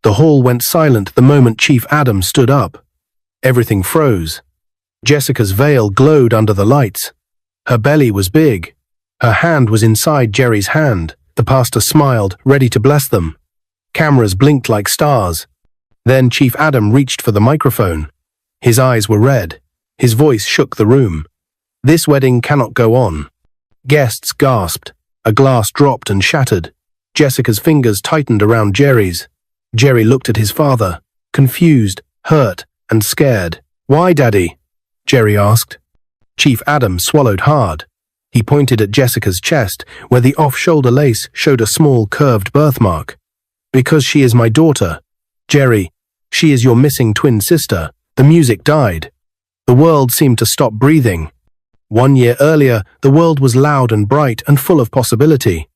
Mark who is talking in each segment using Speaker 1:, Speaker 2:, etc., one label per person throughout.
Speaker 1: The hall went silent the moment Chief Adam stood up. Everything froze. Jessica's veil glowed under the lights. Her belly was big. Her hand was inside Jerry's hand. The pastor smiled, ready to bless them. Cameras blinked like stars. Then Chief Adam reached for the microphone. His eyes were red. His voice shook the room. "This wedding cannot go on." Guests gasped. A glass dropped and shattered. Jessica's fingers tightened around Jerry's. Jerry looked at his father, confused, hurt, and scared. "Why, Daddy?" Jerry asked. Chief Adam swallowed hard. He pointed at Jessica's chest, where the off-shoulder lace showed a small curved birthmark. "Because she is my daughter. Jerry, she is your missing twin sister." The music died. The world seemed to stop breathing. 1 year earlier, the world was loud and bright and full of possibility.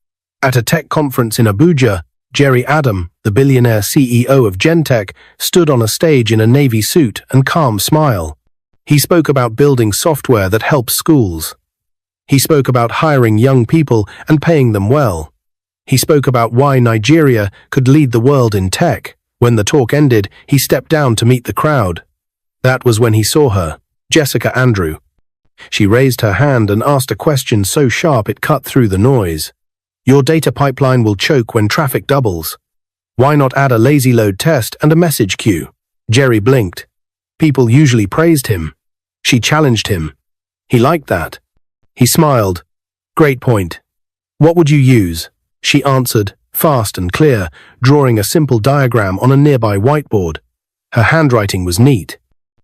Speaker 1: At a tech conference in Abuja, Jerry Adam, the billionaire CEO of Gentech, stood on a stage in a navy suit and calm smile. He spoke about building software that helps schools. He spoke about hiring young people and paying them well. He spoke about why Nigeria could lead the world in tech. When the talk ended, he stepped down to meet the crowd. That was when he saw her, Jessica Andrew. She raised her hand and asked a question so sharp it cut through the noise. "Your data pipeline will choke when traffic doubles. Why not add a lazy load test and a message queue?" Jerry blinked. People usually praised him. She challenged him. He liked that. He smiled. "Great point. What would you use?" She answered, fast and clear, drawing a simple diagram on a nearby whiteboard. Her handwriting was neat.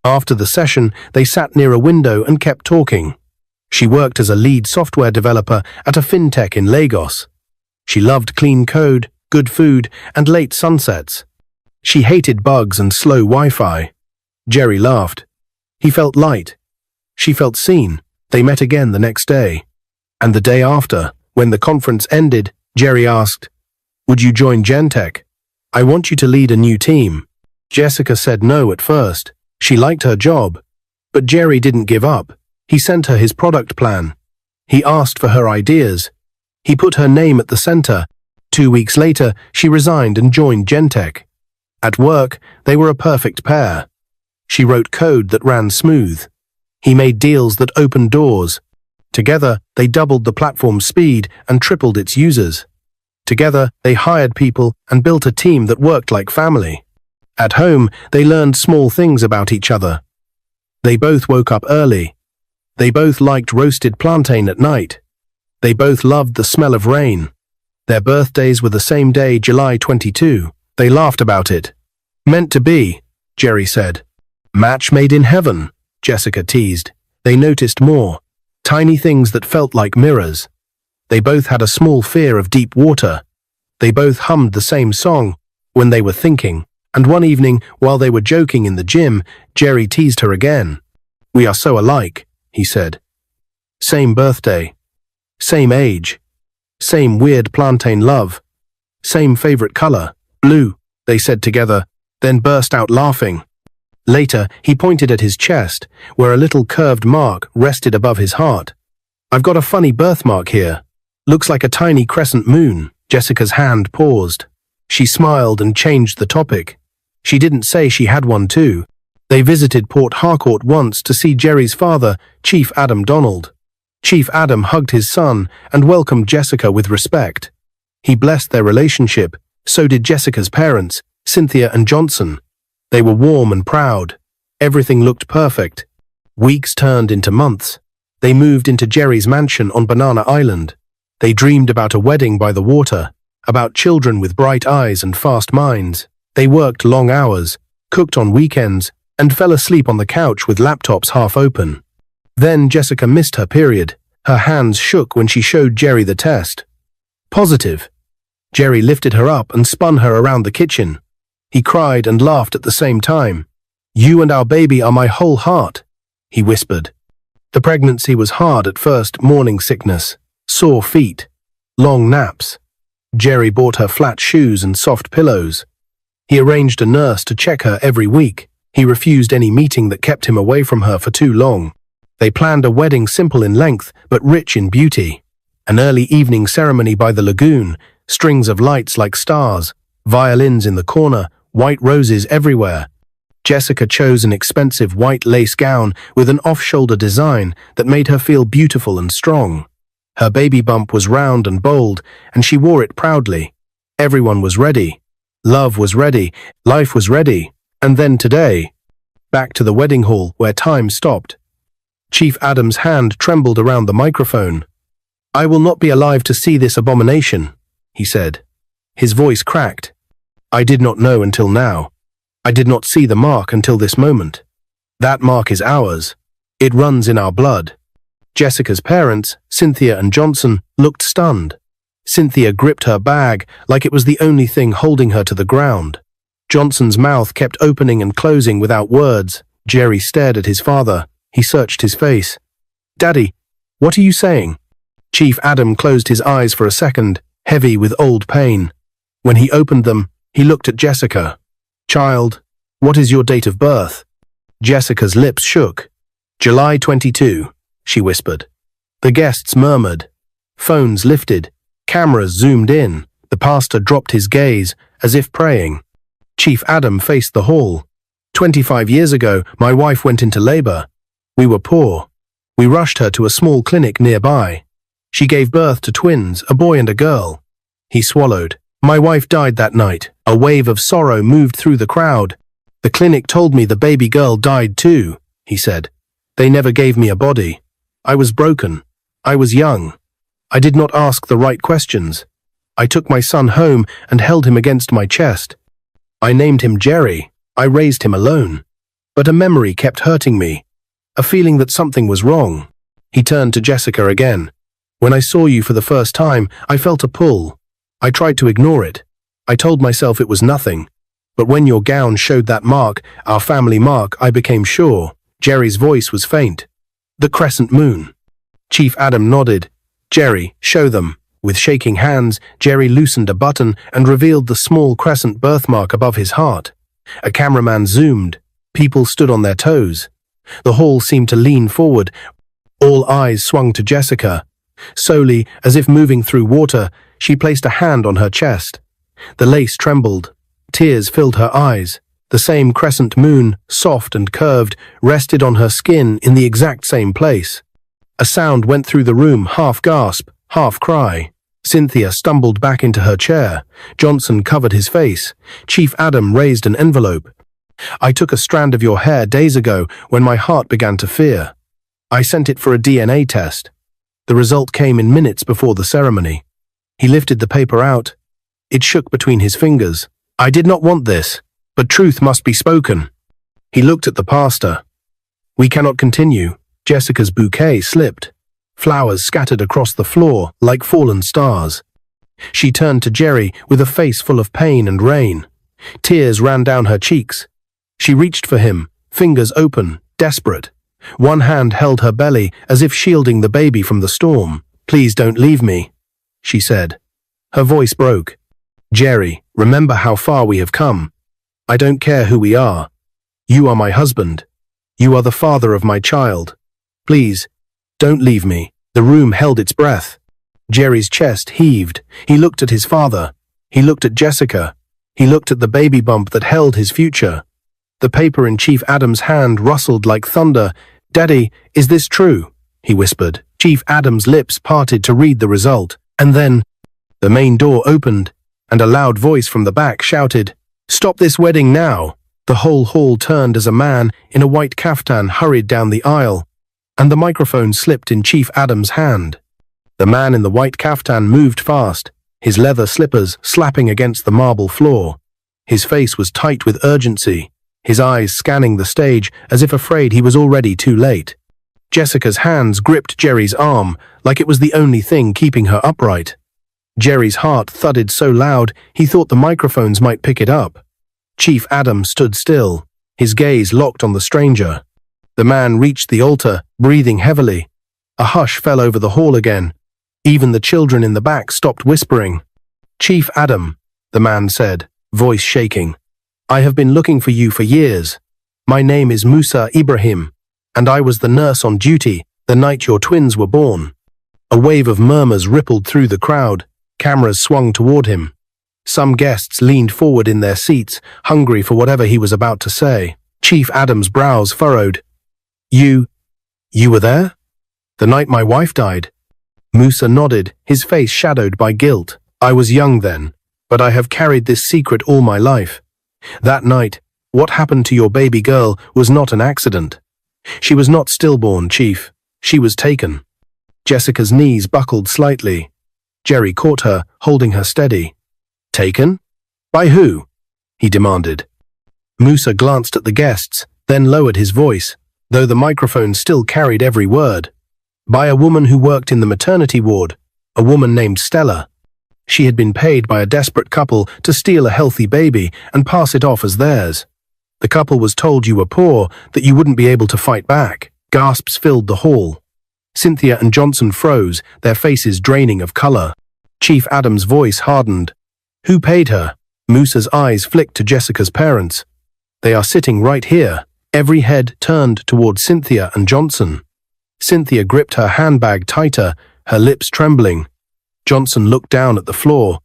Speaker 1: After the session, they sat near a window and kept talking. She worked as a lead software developer at a fintech in Lagos. She loved clean code, good food, and late sunsets. She hated bugs and slow Wi-Fi. Jerry laughed. He felt light. She felt seen. They met again the next day. And the day after, when the conference ended, Jerry asked, "Would you join Gentech? I want you to lead a new team." Jessica said no at first. She liked her job. But Jerry didn't give up. He sent her his product plan. He asked for her ideas. He put her name at the center. 2 weeks later, she resigned and joined Gentech. At work, they were a perfect pair. She wrote code that ran smooth. He made deals that opened doors. Together, they doubled the platform's speed and tripled its users. Together, they hired people and built a team that worked like family. At home, they learned small things about each other. They both woke up early. They both liked roasted plantain at night. They both loved the smell of rain. Their birthdays were the same day, July 22. They laughed about it. "Meant to be," Jerry said. "Match made in heaven," Jessica teased. They noticed more. Tiny things that felt like mirrors. They both had a small fear of deep water. They both hummed the same song when they were thinking. And one evening, while they were joking in the gym, Jerry teased her again. "We are so alike," he said. "Same birthday. Same age. Same weird plantain love. Same favorite color, blue," they said together, then burst out laughing. Later, he pointed at his chest, where a little curved mark rested above his heart. "I've got a funny birthmark here. Looks like a tiny crescent moon." Jessica's hand paused. She smiled and changed the topic. She didn't say she had one too. They visited Port Harcourt once to see Jerry's father, Chief Adam Donald. Chief Adam hugged his son and welcomed Jessica with respect. He blessed their relationship. So did Jessica's parents, Cynthia and Johnson. They were warm and proud. Everything looked perfect. Weeks turned into months. They moved into Jerry's mansion on Banana Island. They dreamed about a wedding by the water, about children with bright eyes and fast minds. They worked long hours, cooked on weekends, and fell asleep on the couch with laptops half open. Then Jessica missed her period. Her hands shook when she showed Jerry the test. Positive. Jerry lifted her up and spun her around the kitchen. He cried and laughed at the same time. "You and our baby are my whole heart," he whispered. The pregnancy was hard at first, morning sickness, sore feet, long naps. Jerry bought her flat shoes and soft pillows. He arranged a nurse to check her every week. He refused any meeting that kept him away from her for too long. They planned a wedding simple in length, but rich in beauty. An early evening ceremony by the lagoon, strings of lights like stars, violins in the corner, white roses everywhere. Jessica chose an expensive white lace gown with an off-shoulder design that made her feel beautiful and strong. Her baby bump was round and bold, and she wore it proudly. Everyone was ready. Love was ready. Life was ready. And then today, back to the wedding hall where time stopped. Chief Adam's hand trembled around the microphone. "I will not be alive to see this abomination," he said. His voice cracked. "I did not know until now. I did not see the mark until this moment. That mark is ours. It runs in our blood." Jessica's parents, Cynthia and Johnson, looked stunned. Cynthia gripped her bag like it was the only thing holding her to the ground. Johnson's mouth kept opening and closing without words. Jerry stared at his father. He searched his face. "Daddy, what are you saying?" Chief Adam closed his eyes for a second, heavy with old pain. When he opened them, he looked at Jessica. "Child, what is your date of birth?" Jessica's lips shook. "July 22, she whispered. The guests murmured. Phones lifted. Cameras zoomed in. The pastor dropped his gaze, as if praying. Chief Adam faced the hall. 25 years ago, my wife went into labor. We were poor. We rushed her to a small clinic nearby. She gave birth to twins, a boy and a girl. He swallowed. My wife died that night. A wave of sorrow moved through the crowd. The clinic told me the baby girl died too, he said. They never gave me a body. I was broken. I was young. I did not ask the right questions. I took my son home and held him against my chest. I named him Jerry. I raised him alone. But a memory kept hurting me. A feeling that something was wrong. He turned to Jessica again. When I saw you for the first time, I felt a pull. I tried to ignore it. I told myself it was nothing. But when your gown showed that mark, our family mark, I became sure. Jerry's voice was faint. The crescent moon. Chief Adam nodded. Jerry, show them. With shaking hands, Jerry loosened a button and revealed the small crescent birthmark above his heart. A cameraman zoomed. People stood on their toes. The hall seemed to lean forward. All eyes swung to Jessica. Slowly, as if moving through water, she placed a hand on her chest. The lace trembled. Tears filled her eyes. The same crescent moon, soft and curved, rested on her skin in the exact same place. A sound went through the room, half gasp, half cry. Cynthia stumbled back into her chair. Johnson covered his face. Chief Adam raised an envelope. I took a strand of your hair days ago when my heart began to fear. I sent it for a DNA test. The result came in minutes before the ceremony. He lifted the paper out. It shook between his fingers. I did not want this, but truth must be spoken. He looked at the pastor. We cannot continue. Jessica's bouquet slipped. Flowers scattered across the floor like fallen stars. She turned to Jerry with a face full of pain and rain. Tears ran down her cheeks. She reached for him, fingers open, desperate. One hand held her belly as if shielding the baby from the storm. Please don't leave me, she said. Her voice broke. Jerry, remember how far we have come. I don't care who we are. You are my husband. You are the father of my child. Please, don't leave me. The room held its breath. Jerry's chest heaved. He looked at his father. He looked at Jessica. He looked at the baby bump that held his future. The paper in Chief Adam's hand rustled like thunder. Daddy, is this true? He whispered. Chief Adam's lips parted to read the result. And then, the main door opened, and a loud voice from the back shouted, Stop this wedding now! The whole hall turned as a man in a white kaftan hurried down the aisle, and the microphone slipped in Chief Adam's hand. The man in the white kaftan moved fast, his leather slippers slapping against the marble floor. His face was tight with urgency, his eyes scanning the stage as if afraid he was already too late. Jessica's hands gripped Jerry's arm like it was the only thing keeping her upright. Jerry's heart thudded so loud he thought the microphones might pick it up. Chief Adam stood still, his gaze locked on the stranger. The man reached the altar, breathing heavily. A hush fell over the hall again. Even the children in the back stopped whispering. Chief Adam, the man said, voice shaking. I have been looking for you for years. My name is Musa Ibrahim, and I was the nurse on duty the night your twins were born. A wave of murmurs rippled through the crowd. Cameras swung toward him. Some guests leaned forward in their seats, hungry for whatever he was about to say. Chief Adam's brows furrowed. You were there? The night my wife died? Musa nodded, his face shadowed by guilt. I was young then, but I have carried this secret all my life. That night, what happened to your baby girl was not an accident. She was not stillborn, Chief. She was taken. Jessica's knees buckled slightly. Jerry caught her, holding her steady. Taken? By who? He demanded. Musa glanced at the guests, then lowered his voice, though the microphone still carried every word. By a woman who worked in the maternity ward, a woman named Stella. She had been paid by a desperate couple to steal a healthy baby and pass it off as theirs. The couple was told you were poor, that you wouldn't be able to fight back. Gasps filled the hall. Cynthia and Johnson froze, their faces draining of color. Chief Adam's voice hardened. Who paid her? Musa's eyes flicked to Jessica's parents. They are sitting right here. Every head turned toward Cynthia and Johnson. Cynthia gripped her handbag tighter, her lips trembling. Johnson looked down at the floor.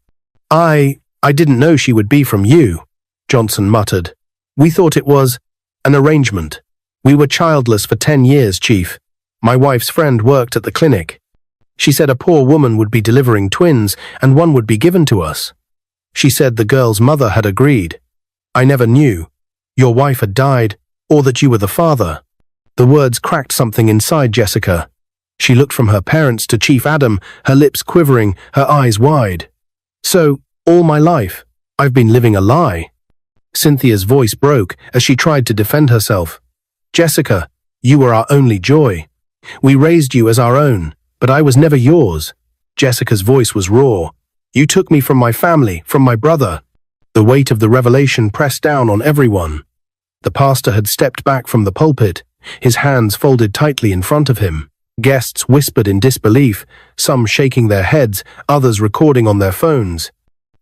Speaker 1: I didn't know she would be from you, Johnson muttered. We thought it was an arrangement. We were childless for 10 years, Chief. My wife's friend worked at the clinic. She said a poor woman would be delivering twins and one would be given to us. She said the girl's mother had agreed. I never knew. Your wife had died, or that you were the father. The words cracked something inside Jessica. She looked from her parents to Chief Adam, her lips quivering, her eyes wide. So, all my life, I've been living a lie. Cynthia's voice broke as she tried to defend herself. Jessica, you were our only joy. We raised you as our own, but I was never yours. Jessica's voice was raw. You took me from my family, from my brother. The weight of the revelation pressed down on everyone. The pastor had stepped back from the pulpit, his hands folded tightly in front of him. Guests whispered in disbelief, some shaking their heads, others recording on their phones.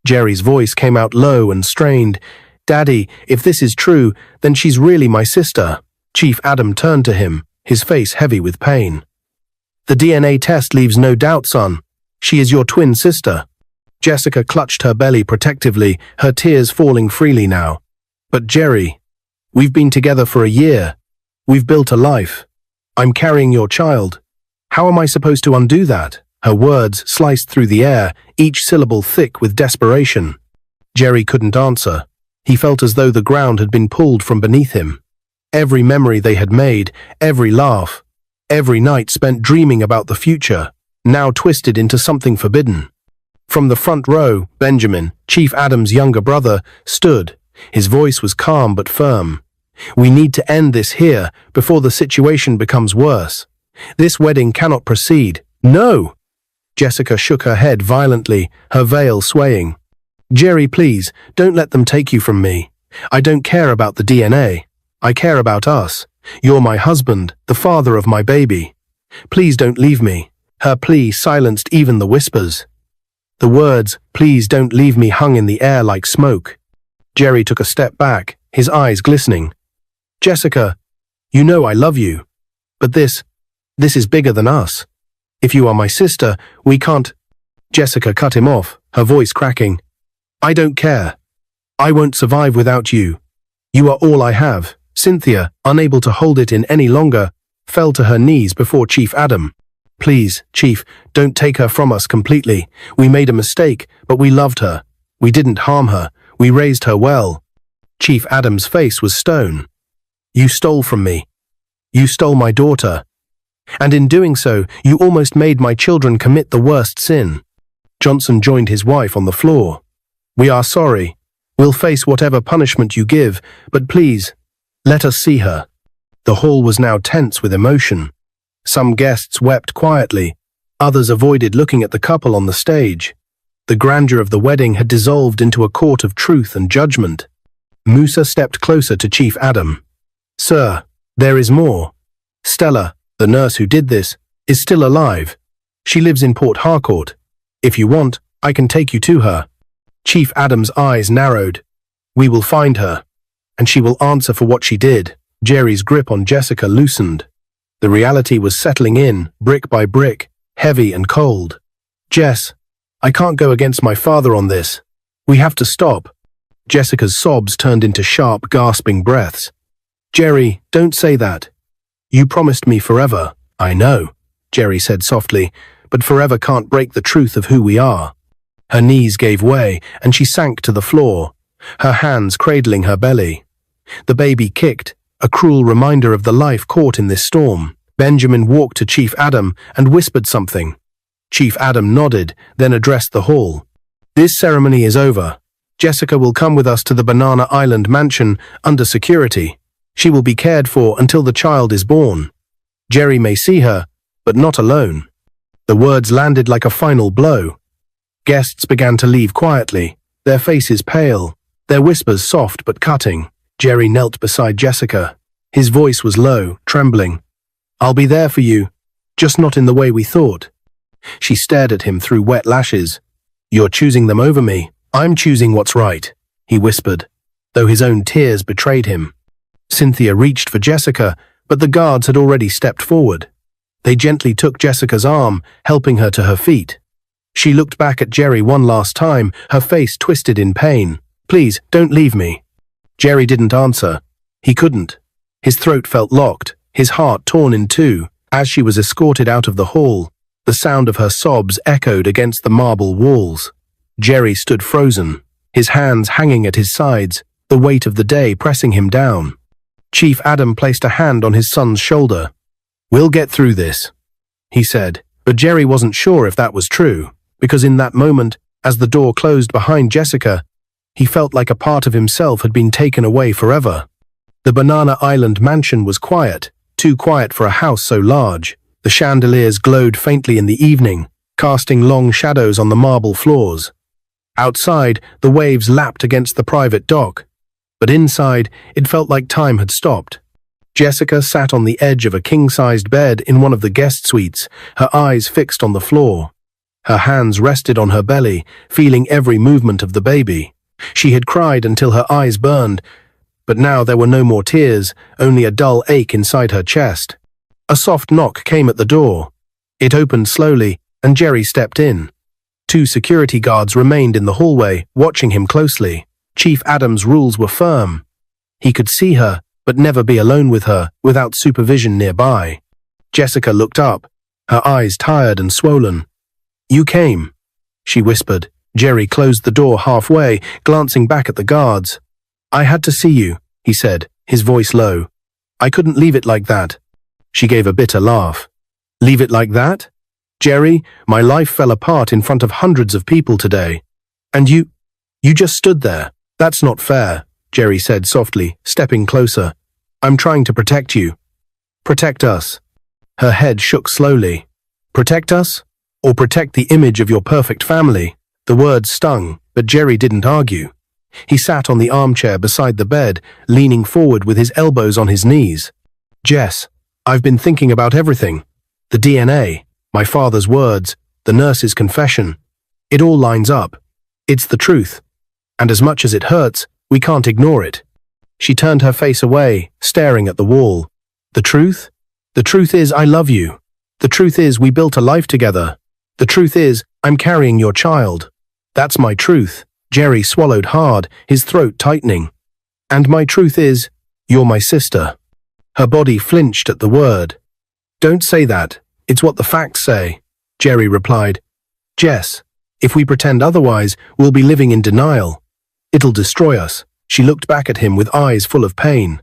Speaker 1: Jerry's voice came out low and strained. Daddy, if this is true, then she's really my sister. Chief Adam turned to him, his face heavy with pain. The DNA test leaves no doubt, son. She is your twin sister. Jessica clutched her belly protectively, her tears falling freely now. But Jerry, we've been together for a year. We've built a life. I'm carrying your child. How am I supposed to undo that? Her words sliced through the air, each syllable thick with desperation. Jerry couldn't answer. He felt as though the ground had been pulled from beneath him. Every memory they had made, every laugh, every night spent dreaming about the future, now twisted into something forbidden. From the front row, Benjamin, Chief Adam's younger brother, stood. His voice was calm but firm. We need to end this here, before the situation becomes worse. This wedding cannot proceed. No! Jessica shook her head violently, her veil swaying. Jerry, please, don't let them take you from me. I don't care about the DNA. I care about us. You're my husband, the father of my baby. Please don't leave me. Her plea silenced even the whispers. The words, please don't leave me, hung in the air like smoke. Jerry took a step back, his eyes glistening. Jessica, you know I love you. But this is bigger than us. If you are my sister, we can't. Jessica cut him off, her voice cracking. I don't care. I won't survive without you. You are all I have. Cynthia, unable to hold it in any longer, fell to her knees before Chief Adam. Please, Chief, don't take her from us completely. We made a mistake, but we loved her. We didn't harm her. We raised her well. Chief Adam's face was stone. You stole from me. You stole my daughter. And in doing so, you almost made my children commit the worst sin. Johnson joined his wife on the floor. We are sorry. We'll face whatever punishment you give, but please, let us see her. The hall was now tense with emotion. Some guests wept quietly. Others avoided looking at the couple on the stage. The grandeur of the wedding had dissolved into a court of truth and judgment. Musa stepped closer to Chief Adam. Sir, there is more. Stella, the nurse who did this, is still alive. She lives in Port Harcourt. If you want, I can take you to her. Chief Adam's eyes narrowed. We will find her, and she will answer for what she did. Jerry's grip on Jessica loosened. The reality was settling in, brick by brick, heavy and cold. Jess, I can't go against my father on this. We have to stop." Jessica's sobs turned into sharp, gasping breaths. "Jerry, don't say that. You promised me forever." "I know," Jerry said softly, "but forever can't break the truth of who we are." Her knees gave way, and she sank to the floor, her hands cradling her belly. The baby kicked, a cruel reminder of the life caught in this storm. Benjamin walked to Chief Adam and whispered something. Chief Adam nodded, then addressed the hall. "This ceremony is over. Jessica will come with us to the Banana Island mansion under security. She will be cared for until the child is born. Jerry may see her, but not alone." The words landed like a final blow. Guests began to leave quietly, their faces pale, their whispers soft but cutting. Jerry knelt beside Jessica. His voice was low, trembling. "I'll be there for you, just not in the way we thought." She stared at him through wet lashes. "You're choosing them over me. I'm choosing what's right," he whispered, though his own tears betrayed him. Cynthia reached for Jessica, but the guards had already stepped forward. They gently took Jessica's arm, helping her to her feet. She looked back at Jerry one last time, her face twisted in pain. "Please, don't leave me." Jerry didn't answer. He couldn't. His throat felt locked, his heart torn in two. As she was escorted out of the hall, the sound of her sobs echoed against the marble walls. Jerry stood frozen, his hands hanging at his sides, the weight of the day pressing him down. Chief Adam placed a hand on his son's shoulder. "We'll get through this," he said, but Jerry wasn't sure if that was true, because in that moment, as the door closed behind Jessica, he felt like a part of himself had been taken away forever. The Banana Island mansion was quiet, too quiet for a house so large. The chandeliers glowed faintly in the evening, casting long shadows on the marble floors. Outside, the waves lapped against the private dock, but inside, it felt like time had stopped. Jessica sat on the edge of a king-sized bed in one of the guest suites, her eyes fixed on the floor. Her hands rested on her belly, feeling every movement of the baby. She had cried until her eyes burned, but now there were no more tears, only a dull ache inside her chest. A soft knock came at the door. It opened slowly, and Jerry stepped in. Two security guards remained in the hallway, watching him closely. Chief Adam's rules were firm. He could see her, but never be alone with her, without supervision nearby. Jessica looked up, her eyes tired and swollen. "You came," she whispered. Jerry closed the door halfway, glancing back at the guards. "I had to see you," he said, his voice low. "I couldn't leave it like that." She gave a bitter laugh. "Leave it like that? Jerry, my life fell apart in front of hundreds of people today. And you just stood there. That's not fair," Jerry said softly, stepping closer. "I'm trying to protect you." "Protect us." Her head shook slowly. "Protect us? Or protect the image of your perfect family?" The words stung, but Jerry didn't argue. He sat on the armchair beside the bed, leaning forward with his elbows on his knees. "Jess, I've been thinking about everything. The DNA, my father's words, the nurse's confession. It all lines up. It's the truth. And as much as it hurts, we can't ignore it." She turned her face away, staring at the wall. "The truth? The truth is I love you. The truth is we built a life together. The truth is I'm carrying your child. That's my truth." Jerry swallowed hard, his throat tightening. "And my truth is, you're my sister." Her body flinched at the word. "Don't say that. It's what the facts say," Jerry replied. "Jess, if we pretend otherwise, we'll be living in denial. It'll destroy us." She looked back at him with eyes full of pain.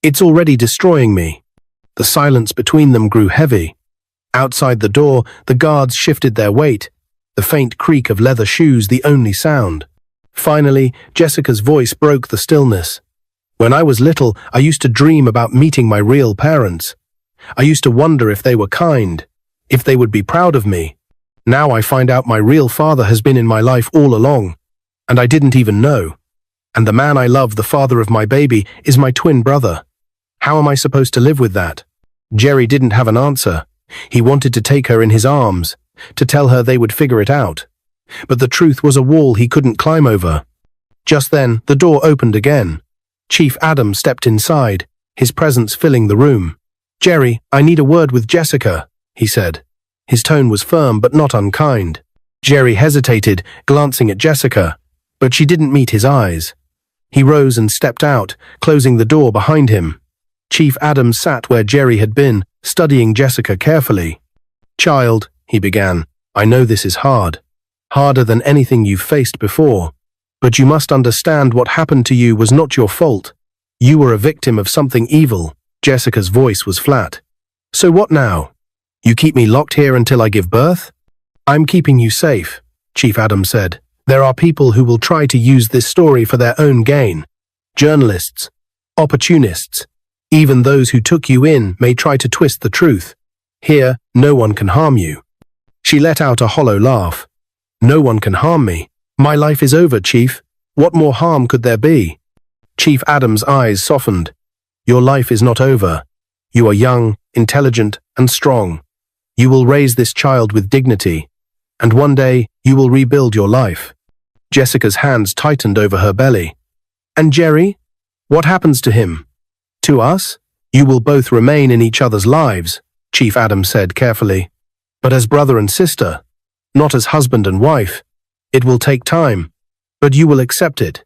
Speaker 1: "It's already destroying me." The silence between them grew heavy. Outside the door, the guards shifted their weight, the faint creak of leather shoes the only sound. Finally, Jessica's voice broke the stillness. "When I was little, I used to dream about meeting my real parents. I used to wonder if they were kind, if they would be proud of me. Now I find out my real father has been in my life all along, and I didn't even know. And the man I love, the father of my baby, is my twin brother. How am I supposed to live with that?" Jerry didn't have an answer. He wanted to take her in his arms, to tell her they would figure it out. But the truth was a wall he couldn't climb over. Just then, the door opened again. Chief Adam stepped inside, his presence filling the room. "Jerry, I need a word with Jessica," he said. His tone was firm but not unkind. Jerry hesitated, glancing at Jessica. But she didn't meet his eyes. He rose and stepped out, closing the door behind him. Chief Adams sat where Jerry had been, studying Jessica carefully. "Child," he began, "I know this is hard. Harder than anything you've faced before. But you must understand what happened to you was not your fault. You were a victim of something evil." Jessica's voice was flat. "So what now? You keep me locked here until I give birth?" "I'm keeping you safe," Chief Adams said. "There are people who will try to use this story for their own gain. Journalists, opportunists, even those who took you in may try to twist the truth. Here, no one can harm you." She let out a hollow laugh. "No one can harm me. My life is over, Chief. What more harm could there be?" Chief Adams' eyes softened. "Your life is not over. You are young, intelligent, and strong. You will raise this child with dignity, and one day you will rebuild your life." Jessica's hands tightened over her belly. "And Jerry? What happens to him?" "To us? You will both remain in each other's lives," Chief Adams said carefully. "But as brother and sister, not as husband and wife. It will take time, but you will accept it."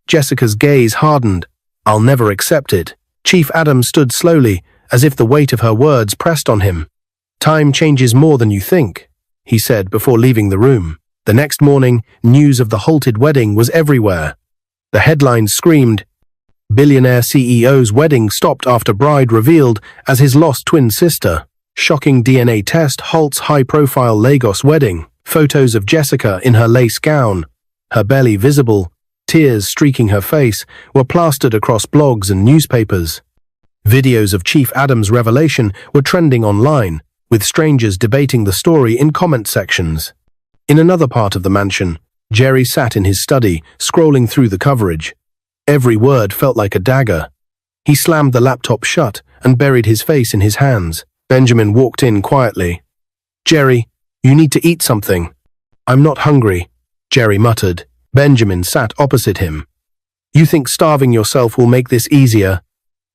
Speaker 1: Jessica's gaze hardened. "I'll never accept it." Chief Adams stood slowly, as if the weight of her words pressed on him. "Time changes more than you think," he said before leaving the room. The next morning, news of the halted wedding was everywhere. The headlines screamed, "Billionaire CEO's wedding stopped after bride revealed as his lost twin sister." "Shocking DNA test halts high-profile Lagos wedding." Photos of Jessica in her lace gown, her belly visible, tears streaking her face, were plastered across blogs and newspapers. Videos of Chief Adams' revelation were trending online, with strangers debating the story in comment sections. In another part of the mansion, Jerry sat in his study, scrolling through the coverage. Every word felt like a dagger. He slammed the laptop shut and buried his face in his hands. Benjamin walked in quietly. "Jerry, you need to eat something." "I'm not hungry," Jerry muttered. Benjamin sat opposite him. "You think starving yourself will make this easier?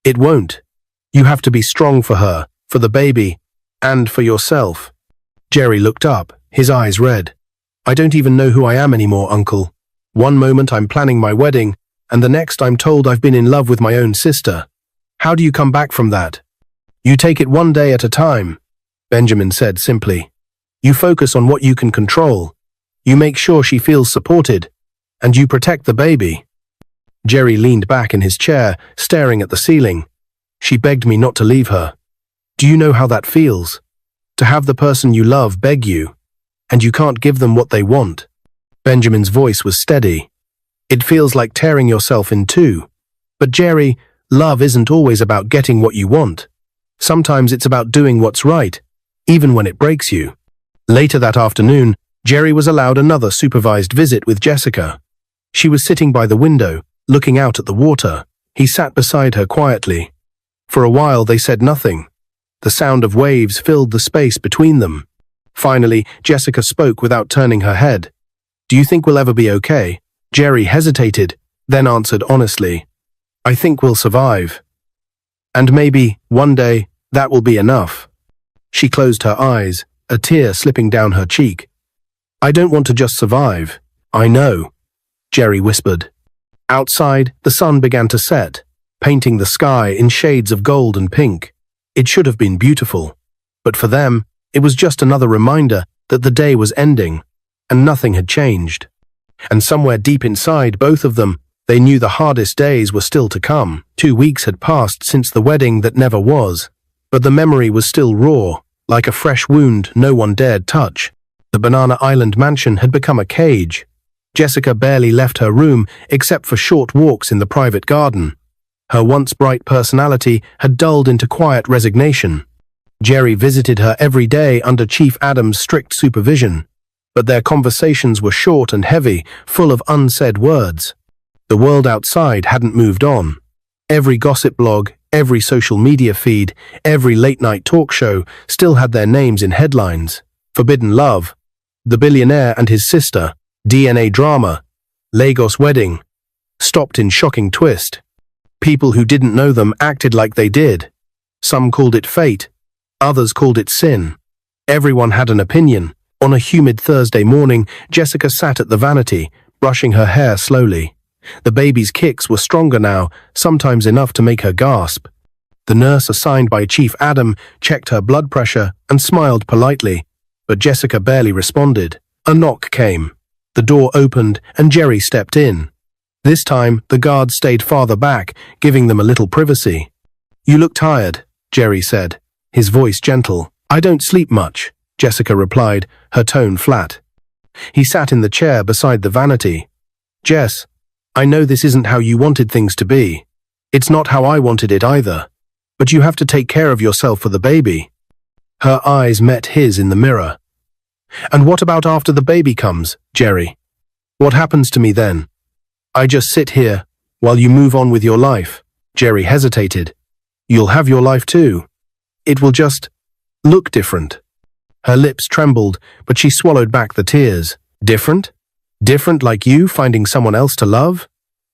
Speaker 1: It won't. You have to be strong for her, for the baby, and for yourself." Jerry looked up, his eyes red. "I don't even know who I am anymore, Uncle. One moment I'm planning my wedding, and the next I'm told I've been in love with my own sister. How do you come back from that?" "You take it one day at a time," Benjamin said simply. "You focus on what you can control. You make sure she feels supported, and you protect the baby." Jerry leaned back in his chair, staring at the ceiling. "She begged me not to leave her. Do you know how that feels? To have the person you love beg you, and you can't give them what they want." Benjamin's voice was steady. "It feels like tearing yourself in two. But Jerry, love isn't always about getting what you want. Sometimes it's about doing what's right, even when it breaks you." Later that afternoon, Jerry was allowed another supervised visit with Jessica. She was sitting by the window, looking out at the water. He sat beside her quietly. For a while they said nothing. The sound of waves filled the space between them. Finally, Jessica spoke without turning her head. "Do you think we'll ever be okay?" Jerry hesitated, then answered honestly, "I think we'll survive. And maybe, one day, that will be enough." She closed her eyes, a tear slipping down her cheek. "I don't want to just survive." "I know," Jerry whispered. Outside, the sun began to set, painting the sky in shades of gold and pink. It should have been beautiful, but for them, it was just another reminder that the day was ending, and nothing had changed. And somewhere deep inside both of them, they knew the hardest days were still to come. 2 weeks had passed since the wedding that never was, but the memory was still raw, like a fresh wound no one dared touch. The Banana Island mansion had become a cage. Jessica barely left her room except for short walks in the private garden. Her once bright personality had dulled into quiet resignation. Jerry visited her every day under Chief Adams' strict supervision, but their conversations were short and heavy, full of unsaid words. The world outside hadn't moved on. Every gossip blog, every social media feed, every late-night talk show still had their names in headlines. Forbidden love, the billionaire and his sister, DNA drama, Lagos wedding, stopped in shocking twist. People who didn't know them acted like they did. Some called it fate, others called it sin. Everyone had an opinion. On a humid Thursday morning, Jessica sat at the vanity, brushing her hair slowly. The baby's kicks were stronger now, sometimes enough to make her gasp. The nurse assigned by Chief Adam checked her blood pressure and smiled politely, but Jessica barely responded. A knock came. The door opened and Jerry stepped in. This time, the guard stayed farther back, giving them a little privacy. "You look tired," Jerry said, his voice gentle. "I don't sleep much," Jessica replied, her tone flat. He sat in the chair beside the vanity. "Jess, I know this isn't how you wanted things to be. It's not how I wanted it either. But you have to take care of yourself for the baby." Her eyes met his in the mirror. "And what about after the baby comes, Jerry? What happens to me then? I just sit here while you move on with your life." Jerry hesitated. "You'll have your life too. It will just look different." Her lips trembled, but she swallowed back the tears. "Different? Different like you finding someone else to love?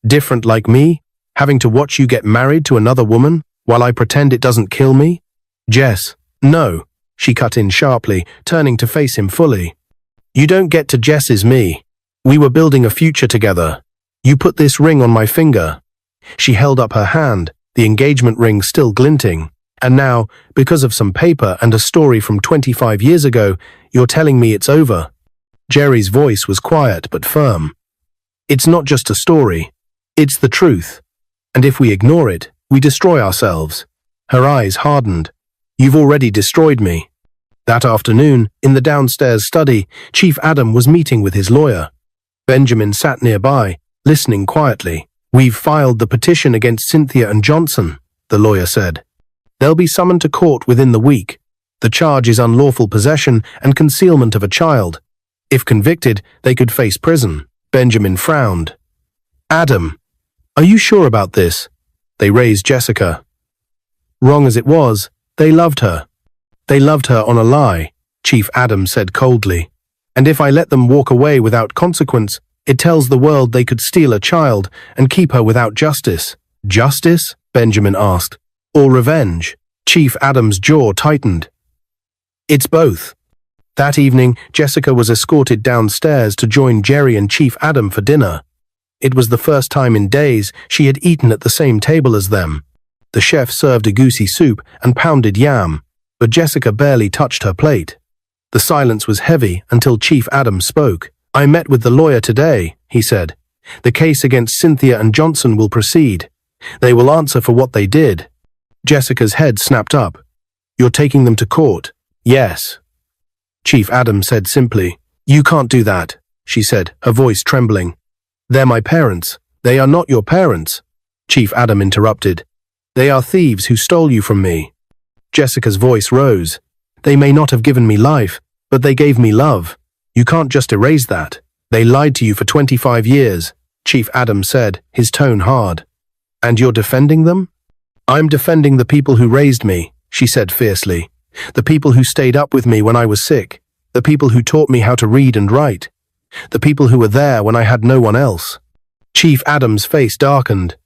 Speaker 1: Different like me, having to watch you get married to another woman while I pretend it doesn't kill me?" "Jess, no," she cut in sharply, turning to face him fully. "You don't get to Jess's me. We were building a future together. You put this ring on my finger." She held up her hand, the engagement ring still glinting. "And now, because of some paper and a story from 25 years ago, you're telling me it's over." Jerry's voice was quiet but firm. "It's not just a story. It's the truth. And if we ignore it, we destroy ourselves." Her eyes hardened. "You've already destroyed me." That afternoon, in the downstairs study, Chief Adam was meeting with his lawyer. Benjamin sat nearby, listening quietly. "We've filed the petition against Cynthia and Johnson," the lawyer said. "They'll be summoned to court within the week. The charge is unlawful possession and concealment of a child. If convicted, they could face prison." Benjamin frowned. "Adam, are you sure about this?" They raised Jessica. Wrong as it was, they loved her. "They loved her on a lie," Chief Adam said coldly. "And if I let them walk away without consequence, it tells the world they could steal a child and keep her without justice." "Justice?" Benjamin asked. "Or revenge?" Chief Adam's jaw tightened. "It's both." That evening, Jessica was escorted downstairs to join Jerry and Chief Adam for dinner. It was the first time in days she had eaten at the same table as them. The chef served a goosey soup and pounded yam, but Jessica barely touched her plate. The silence was heavy until Chief Adam spoke. "I met with the lawyer today," he said. "The case against Cynthia and Johnson will proceed. They will answer for what they did." Jessica's head snapped up. "You're taking them to court?" "Yes." Chief Adam said simply. "You can't do that," she said, her voice trembling. "They're my parents. They are not your parents." Chief Adam interrupted. "They are thieves who stole you from me." Jessica's voice rose. "They may not have given me life, but they gave me love. You can't just erase that. They lied to you for 25 years, Chief Adam said, his tone hard. "And you're defending them?" "I'm defending the people who raised me," she said fiercely. "The people who stayed up with me when I was sick. The people who taught me how to read and write. The people who were there when I had no one else." Chief Adam's face darkened.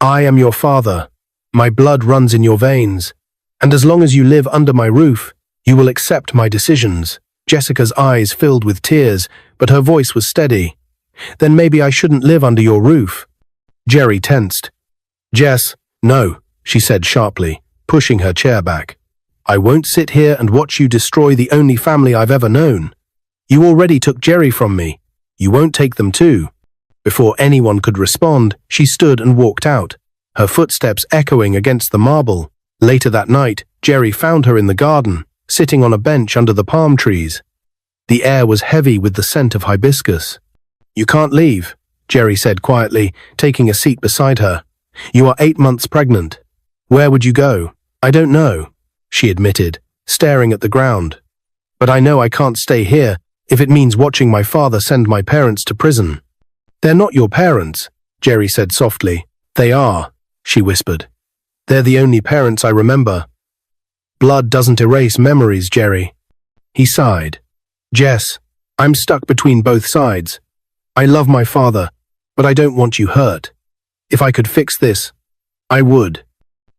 Speaker 1: "I am your father. My blood runs in your veins. And as long as you live under my roof, you will accept my decisions." Jessica's eyes filled with tears, but her voice was steady. "Then maybe I shouldn't live under your roof." Jerry tensed. "Jess, no," she said sharply, pushing her chair back. "I won't sit here and watch you destroy the only family I've ever known. You already took Jerry from me. You won't take them too." Before anyone could respond, she stood and walked out, her footsteps echoing against the marble. Later that night, Jerry found her in the garden, sitting on a bench under the palm trees. The air was heavy with the scent of hibiscus. "You can't leave," Jerry said quietly, taking a seat beside her. "You are 8 months pregnant. Where would you go?" "I don't know," she admitted, staring at the ground. "But I know I can't stay here if it means watching my father send my parents to prison." "They're not your parents," Jerry said softly. "They are," she whispered. "They're the only parents I remember." "Blood doesn't erase memories, Jerry." He sighed. "Jess, I'm stuck between both sides. I love my father, but I don't want you hurt. If I could fix this, I would."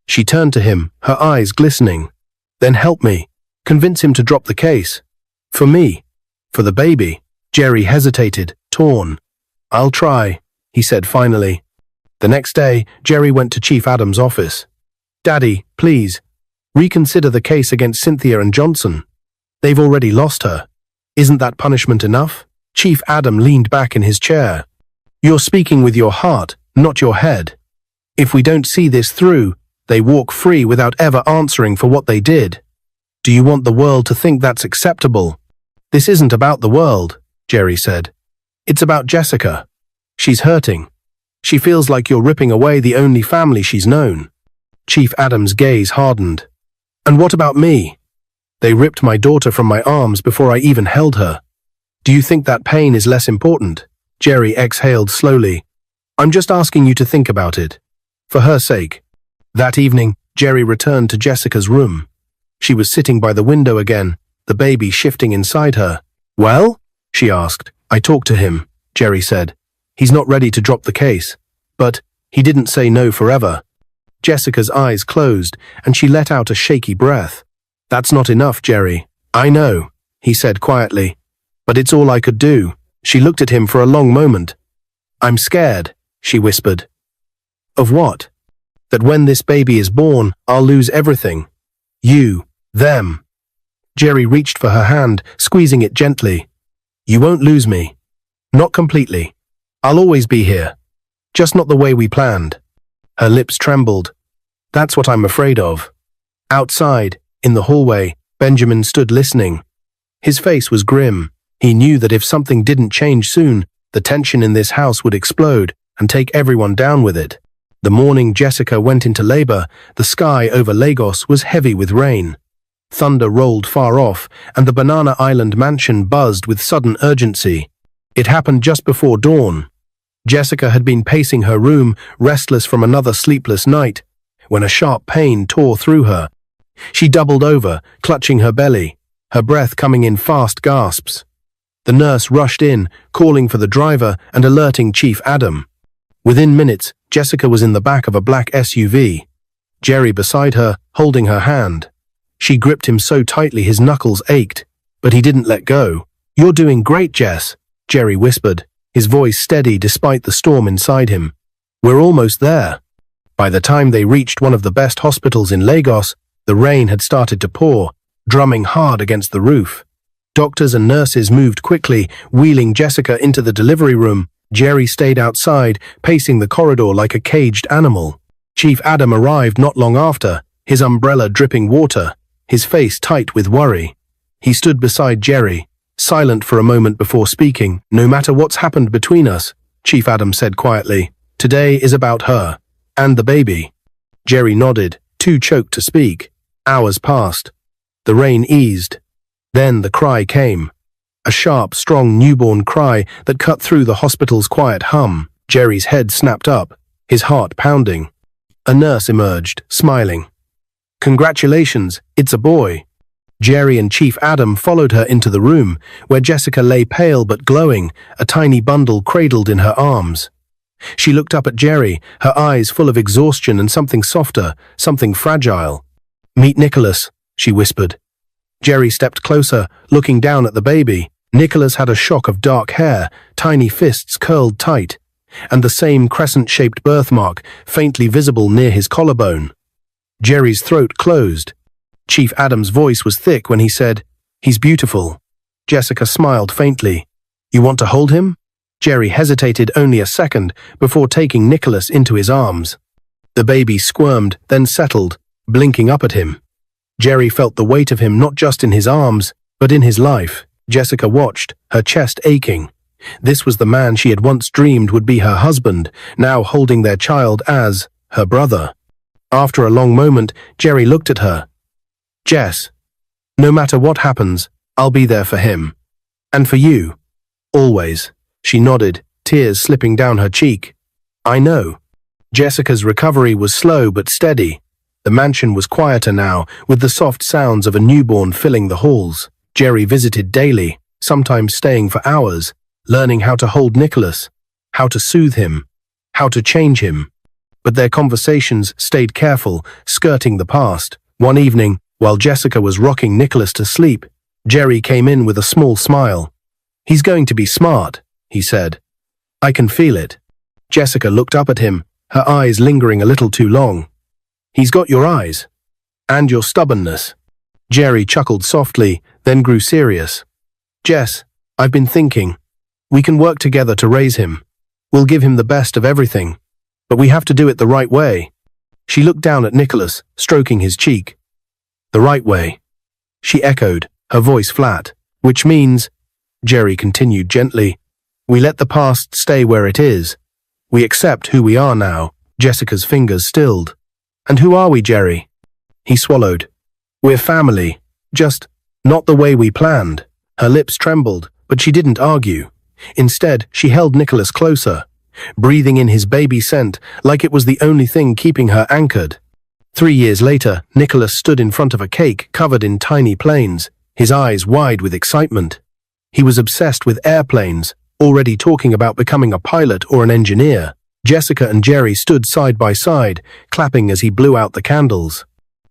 Speaker 1: She turned to him, her eyes glistening. "Then help me. Convince him to drop the case. For me. For the baby." Jerry hesitated, torn. I'll try, he said finally. The next day, Jerry went to Chief Adam's office. Daddy, please, reconsider the case against Cynthia and Johnson. They've already lost her. Isn't that punishment enough? Chief Adam leaned back in his chair. You're speaking with your heart, not your head. If we don't see this through, they walk free without ever answering for what they did. Do you want the world to think that's acceptable? This isn't about the world, Jerry said. It's about Jessica. She's hurting. She feels like you're ripping away the only family she's known. Chief Adam's gaze hardened. And what about me? They ripped my daughter from my arms before I even held her. Do you think that pain is less important? Jerry exhaled slowly. I'm just asking you to think about it. For her sake. That evening, Jerry returned to Jessica's room. She was sitting by the window again, the baby shifting inside her. Well? She asked. I talked to him, Jerry said. He's not ready to drop the case. But he didn't say no forever. Jessica's eyes closed, and she let out a shaky breath. That's not enough, Jerry. I know, he said quietly. But it's all I could do. She looked at him for a long moment. I'm scared, she whispered. Of what? That when this baby is born, I'll lose everything. You, them. Jerry reached for her hand, squeezing it gently. You won't lose me. Not completely. I'll always be here. Just not the way we planned. Her lips trembled. That's what I'm afraid of. Outside, in the hallway, Benjamin stood listening. His face was grim. He knew that if something didn't change soon, the tension in this house would explode and take everyone down with it. The morning Jessica went into labor, the sky over Lagos was heavy with rain. Thunder rolled far off, and the Banana Island mansion buzzed with sudden urgency. It happened just before dawn. Jessica had been pacing her room, restless from another sleepless night, when a sharp pain tore through her. She doubled over, clutching her belly, her breath coming in fast gasps. The nurse rushed in, calling for the driver and alerting Chief Adam. Within minutes, Jessica was in the back of a black SUV. Jerry beside her, holding her hand. She gripped him so tightly his knuckles ached, but he didn't let go. You're doing great, Jess, Jerry whispered, his voice steady despite the storm inside him. We're almost there. By the time they reached one of the best hospitals in Lagos, the rain had started to pour, drumming hard against the roof. Doctors and nurses moved quickly, wheeling Jessica into the delivery room. Jerry stayed outside, pacing the corridor like a caged animal. Chief Adam arrived not long after, his umbrella dripping water, his face tight with worry. He stood beside Jerry, silent for a moment before speaking. No matter what's happened between us, Chief Adam said quietly, today is about her, and the baby. Jerry nodded, too choked to speak. Hours passed. The rain eased. Then the cry came. A sharp, strong newborn cry that cut through the hospital's quiet hum. Jerry's head snapped up, his heart pounding. A nurse emerged, smiling. Congratulations, it's a boy. Jerry and Chief Adam followed her into the room, where Jessica lay pale but glowing, a tiny bundle cradled in her arms. She looked up at Jerry, her eyes full of exhaustion and something softer, something fragile. Meet Nicholas, she whispered. Jerry stepped closer, looking down at the baby. Nicholas had a shock of dark hair, tiny fists curled tight, and the same crescent-shaped birthmark faintly visible near his collarbone. Jerry's throat closed. Chief Adam's voice was thick when he said, "He's beautiful." Jessica smiled faintly. "You want to hold him?" Jerry hesitated only a second before taking Nicholas into his arms. The baby squirmed, then settled, blinking up at him. Jerry felt the weight of him not just in his arms, but in his life. Jessica watched, her chest aching. This was the man she had once dreamed would be her husband, now holding their child as her brother. After a long moment, Jerry looked at her. "Jess, no matter what happens, I'll be there for him. And for you. Always." She nodded, tears slipping down her cheek. "I know." Jessica's recovery was slow but steady. The mansion was quieter now, with the soft sounds of a newborn filling the halls. Jerry visited daily, sometimes staying for hours, learning how to hold Nicholas, how to soothe him, how to change him. But their conversations stayed careful, skirting the past. One evening, while Jessica was rocking Nicholas to sleep, Jerry came in with a small smile. "He's going to be smart," he said. I can feel it. Jessica looked up at him, her eyes lingering a little too long. He's got your eyes. And your stubbornness. Jerry chuckled softly, then grew serious. Jess, I've been thinking. We can work together to raise him. We'll give him the best of everything. But we have to do it the right way. She looked down at Nicholas, stroking his cheek. The right way. She echoed, her voice flat. Which means, Jerry continued gently, we let the past stay where it is. We accept who we are now. Jessica's fingers stilled. And who are we, Jerry? He swallowed. We're family. Just not the way we planned. Her lips trembled, but she didn't argue. Instead, she held Nicholas closer, breathing in his baby scent like it was the only thing keeping her anchored. 3 years later, Nicholas stood in front of a cake covered in tiny planes, his eyes wide with excitement. He was obsessed with airplanes, already talking about becoming a pilot or an engineer. Jessica and Jerry stood side by side, clapping as he blew out the candles.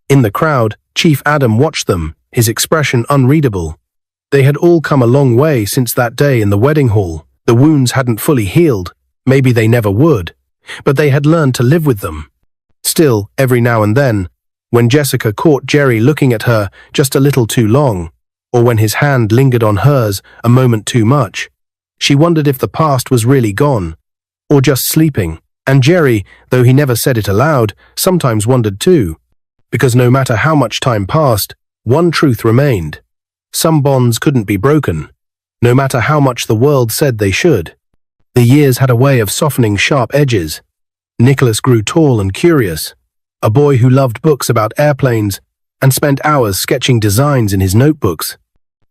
Speaker 1: In the crowd, Chief Adam watched them, his expression unreadable. They had all come a long way since that day in the wedding hall. The wounds hadn't fully healed, maybe they never would, but they had learned to live with them. Still, every now and then, when Jessica caught Jerry looking at her just a little too long, or when his hand lingered on hers a moment too much, she wondered if the past was really gone, or just sleeping. And Jerry, though he never said it aloud, sometimes wondered too, because no matter how much time passed, one truth remained. Some bonds couldn't be broken, no matter how much the world said they should. The years had a way of softening sharp edges. Nicholas grew tall and curious, a boy who loved books about airplanes and spent hours sketching designs in his notebooks.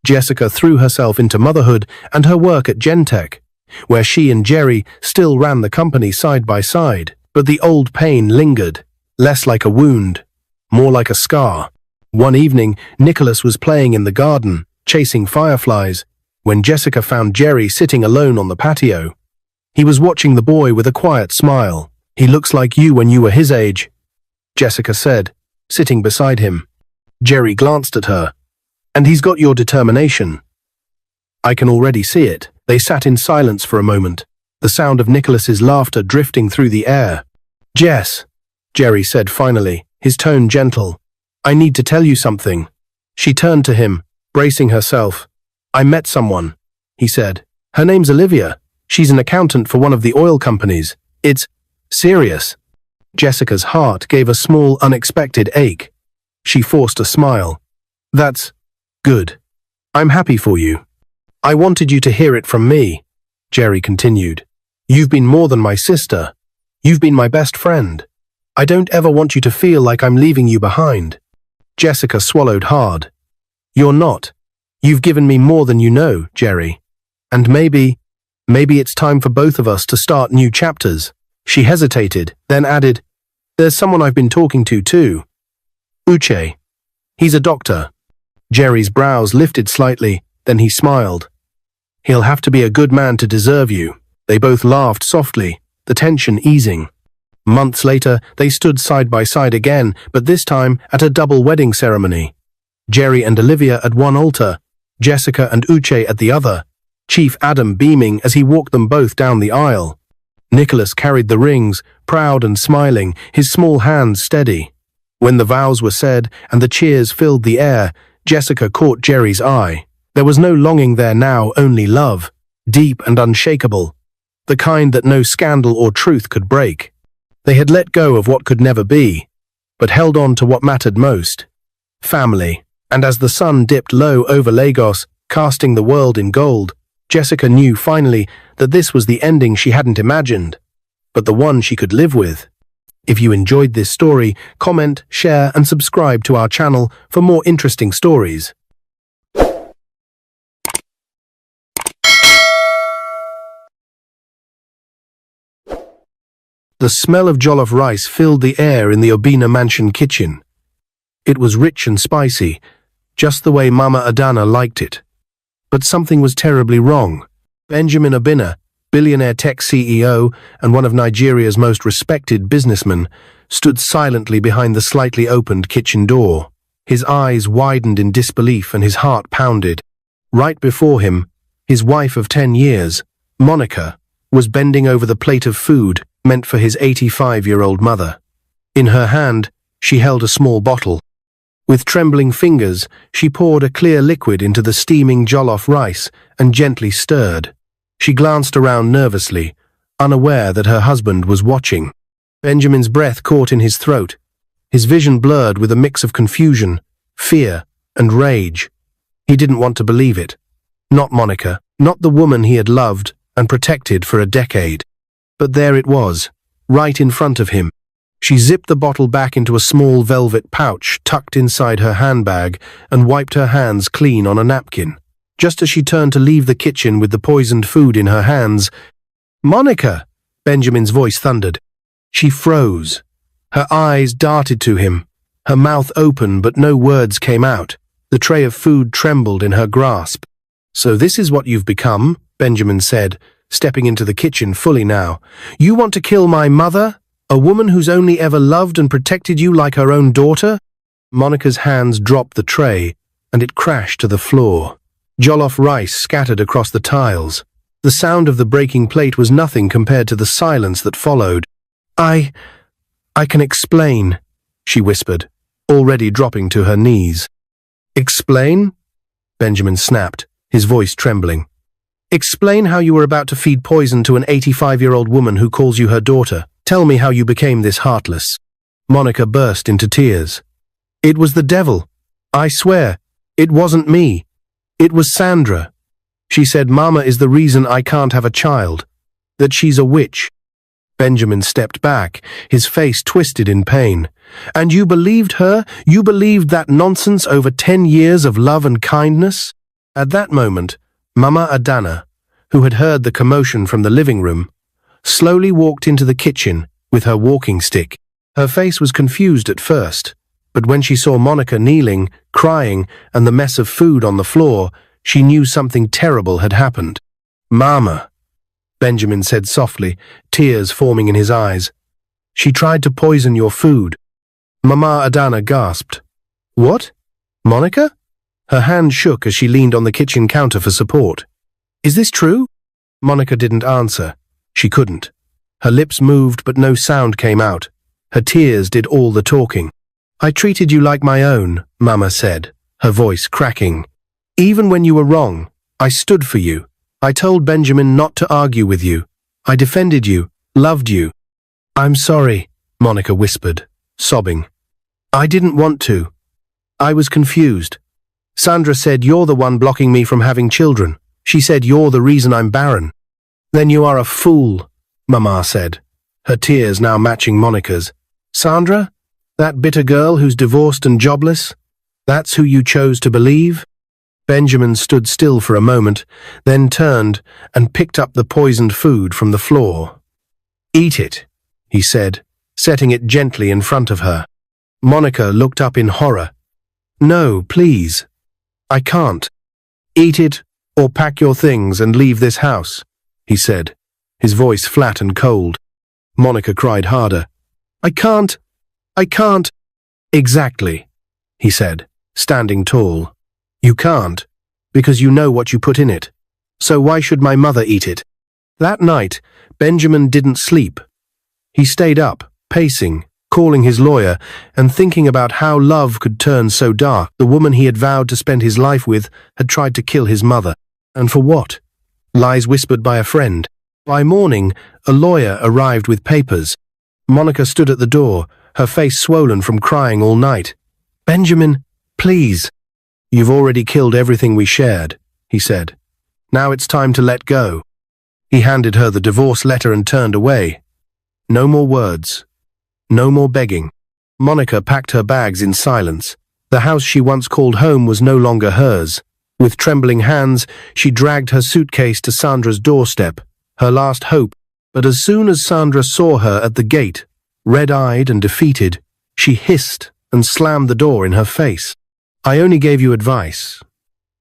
Speaker 1: Jessica threw herself into motherhood and her work at Gentech, where she and Jerry still ran the company side by side, but the old pain lingered, less like a wound, more like a scar. One evening, Nicholas was playing in the garden, chasing fireflies, when Jessica found Jerry sitting alone on the patio. He was watching the boy with a quiet smile. He looks like you when you were his age, Jessica said, sitting beside him. Jerry glanced at her. And he's got your determination. I can already see it. They sat in silence for a moment, the sound of Nicholas's laughter drifting through the air. Jess, Jerry said finally, his tone gentle. I need to tell you something. She turned to him, bracing herself. I met someone, he said. Her name's Olivia. She's an accountant for one of the oil companies. It's serious. Jessica's heart gave a small, unexpected ache. She forced a smile. That's good. I'm happy for you. I wanted you to hear it from me, Jerry continued. You've been more than my sister. You've been my best friend. I don't ever want you to feel like I'm leaving you behind. Jessica swallowed hard. You're not. You've given me more than you know, Jerry. And maybe it's time for both of us to start new chapters. She hesitated, then added, There's someone I've been talking to too. Uche. He's a doctor. Jerry's brows lifted slightly, then he smiled. He'll have to be a good man to deserve you. They both laughed softly, the tension easing. Months later, they stood side by side again, but this time at a double wedding ceremony. Jerry and Olivia at one altar, Jessica and Uche at the other, Chief Adam beaming as he walked them both down the aisle. Nicholas carried the rings, proud and smiling, his small hands steady. When the vows were said and the cheers filled the air, Jessica caught Jerry's eye. There was no longing there now, only love, deep and unshakable, the kind that no scandal or truth could break. They had let go of what could never be, but held on to what mattered most. Family. And as the sun dipped low over Lagos, casting the world in gold, Jessica knew finally that this was the ending she hadn't imagined, but the one she could live with. If you enjoyed this story, comment, share, and subscribe to our channel for more interesting stories. The smell of jollof rice filled the air in the Obina mansion kitchen. It was rich and spicy, just the way Mama Adana liked it. But something was terribly wrong. Benjamin Obina, billionaire tech CEO and one of Nigeria's most respected businessmen, stood silently behind the slightly opened kitchen door. His eyes widened in disbelief and his heart pounded. Right before him, his wife of 10 years, Monica, was bending over the plate of food meant for his 85-year-old mother. In her hand, she held a small bottle. With trembling fingers, she poured a clear liquid into the steaming jollof rice and gently stirred. She glanced around nervously, unaware that her husband was watching. Benjamin's breath caught in his throat, his vision blurred with a mix of confusion, fear, and rage. He didn't want to believe it. Not Monica, not the woman he had loved and protected for a decade. But there it was, right in front of him. She zipped the bottle back into a small velvet pouch tucked inside her handbag and wiped her hands clean on a napkin. Just as she turned to leave the kitchen with the poisoned food in her hands, "Monica!" Benjamin's voice thundered. She froze. Her eyes darted to him, her mouth open but no words came out. The tray of food trembled in her grasp. "So this is what you've become," Benjamin said, stepping into the kitchen fully now. "You want to kill my mother? A woman who's only ever loved and protected you like her own daughter?" Monica's hands dropped the tray, and it crashed to the floor. Jollof rice scattered across the tiles. The sound of the breaking plate was nothing compared to the silence that followed. I can explain," she whispered, already dropping to her knees. "Explain?" Benjamin snapped, his voice trembling. "Explain how you were about to feed poison to an 85-year-old woman who calls you her daughter. Tell me how you became this heartless." Monica burst into tears. "It was the devil. I swear, it wasn't me. It was Sandra. She said Mama is the reason I can't have a child, that she's a witch." Benjamin stepped back, his face twisted in pain. "And you believed her? You believed that nonsense over 10 years of love and kindness?" At that moment, Mama Adana, who had heard the commotion from the living room, slowly walked into the kitchen with her walking stick. Her face was confused at first, but when she saw Monica kneeling, crying, and the mess of food on the floor, she knew something terrible had happened. "Mama," Benjamin said softly, tears forming in his eyes. "She tried to poison your food." Mama Adana gasped. "What? Monica?" Her hand shook as she leaned on the kitchen counter for support. "Is this true?" Monica didn't answer. She couldn't. Her lips moved but no sound came out. Her tears did all the talking. "I treated you like my own," Mama said, her voice cracking. "Even when you were wrong, I stood for you. I told Benjamin not to argue with you. I defended you, loved you." "I'm sorry," Monica whispered, sobbing. "I didn't want to. I was confused. Sandra said you're the one blocking me from having children. She said you're the reason I'm barren." "Then you are a fool," Mama said, her tears now matching Monica's. "Sandra? That bitter girl who's divorced and jobless? That's who you chose to believe?" Benjamin stood still for a moment, then turned and picked up the poisoned food from the floor. "Eat it," he said, setting it gently in front of her. Monica looked up in horror. "No, please. I can't." "Eat it, or pack your things and leave this house," he said, his voice flat and cold. Monica cried harder. I can't. "Exactly," he said, standing tall. "You can't, because you know what you put in it. So why should my mother eat it?" That night, Benjamin didn't sleep. He stayed up, pacing, calling his lawyer, and thinking about how love could turn so dark. The woman he had vowed to spend his life with had tried to kill his mother. And for what? Lies whispered by a friend. By morning, a lawyer arrived with papers. Monica stood at the door, her face swollen from crying all night. "Benjamin, please." "You've already killed everything we shared," he said. "Now it's time to let go." He handed her the divorce letter and turned away. No more words. No more begging. Monica packed her bags in silence. The house she once called home was no longer hers. With trembling hands, she dragged her suitcase to Sandra's doorstep, her last hope. But as soon as Sandra saw her at the gate, red-eyed and defeated, she hissed and slammed the door in her face. "I only gave you advice.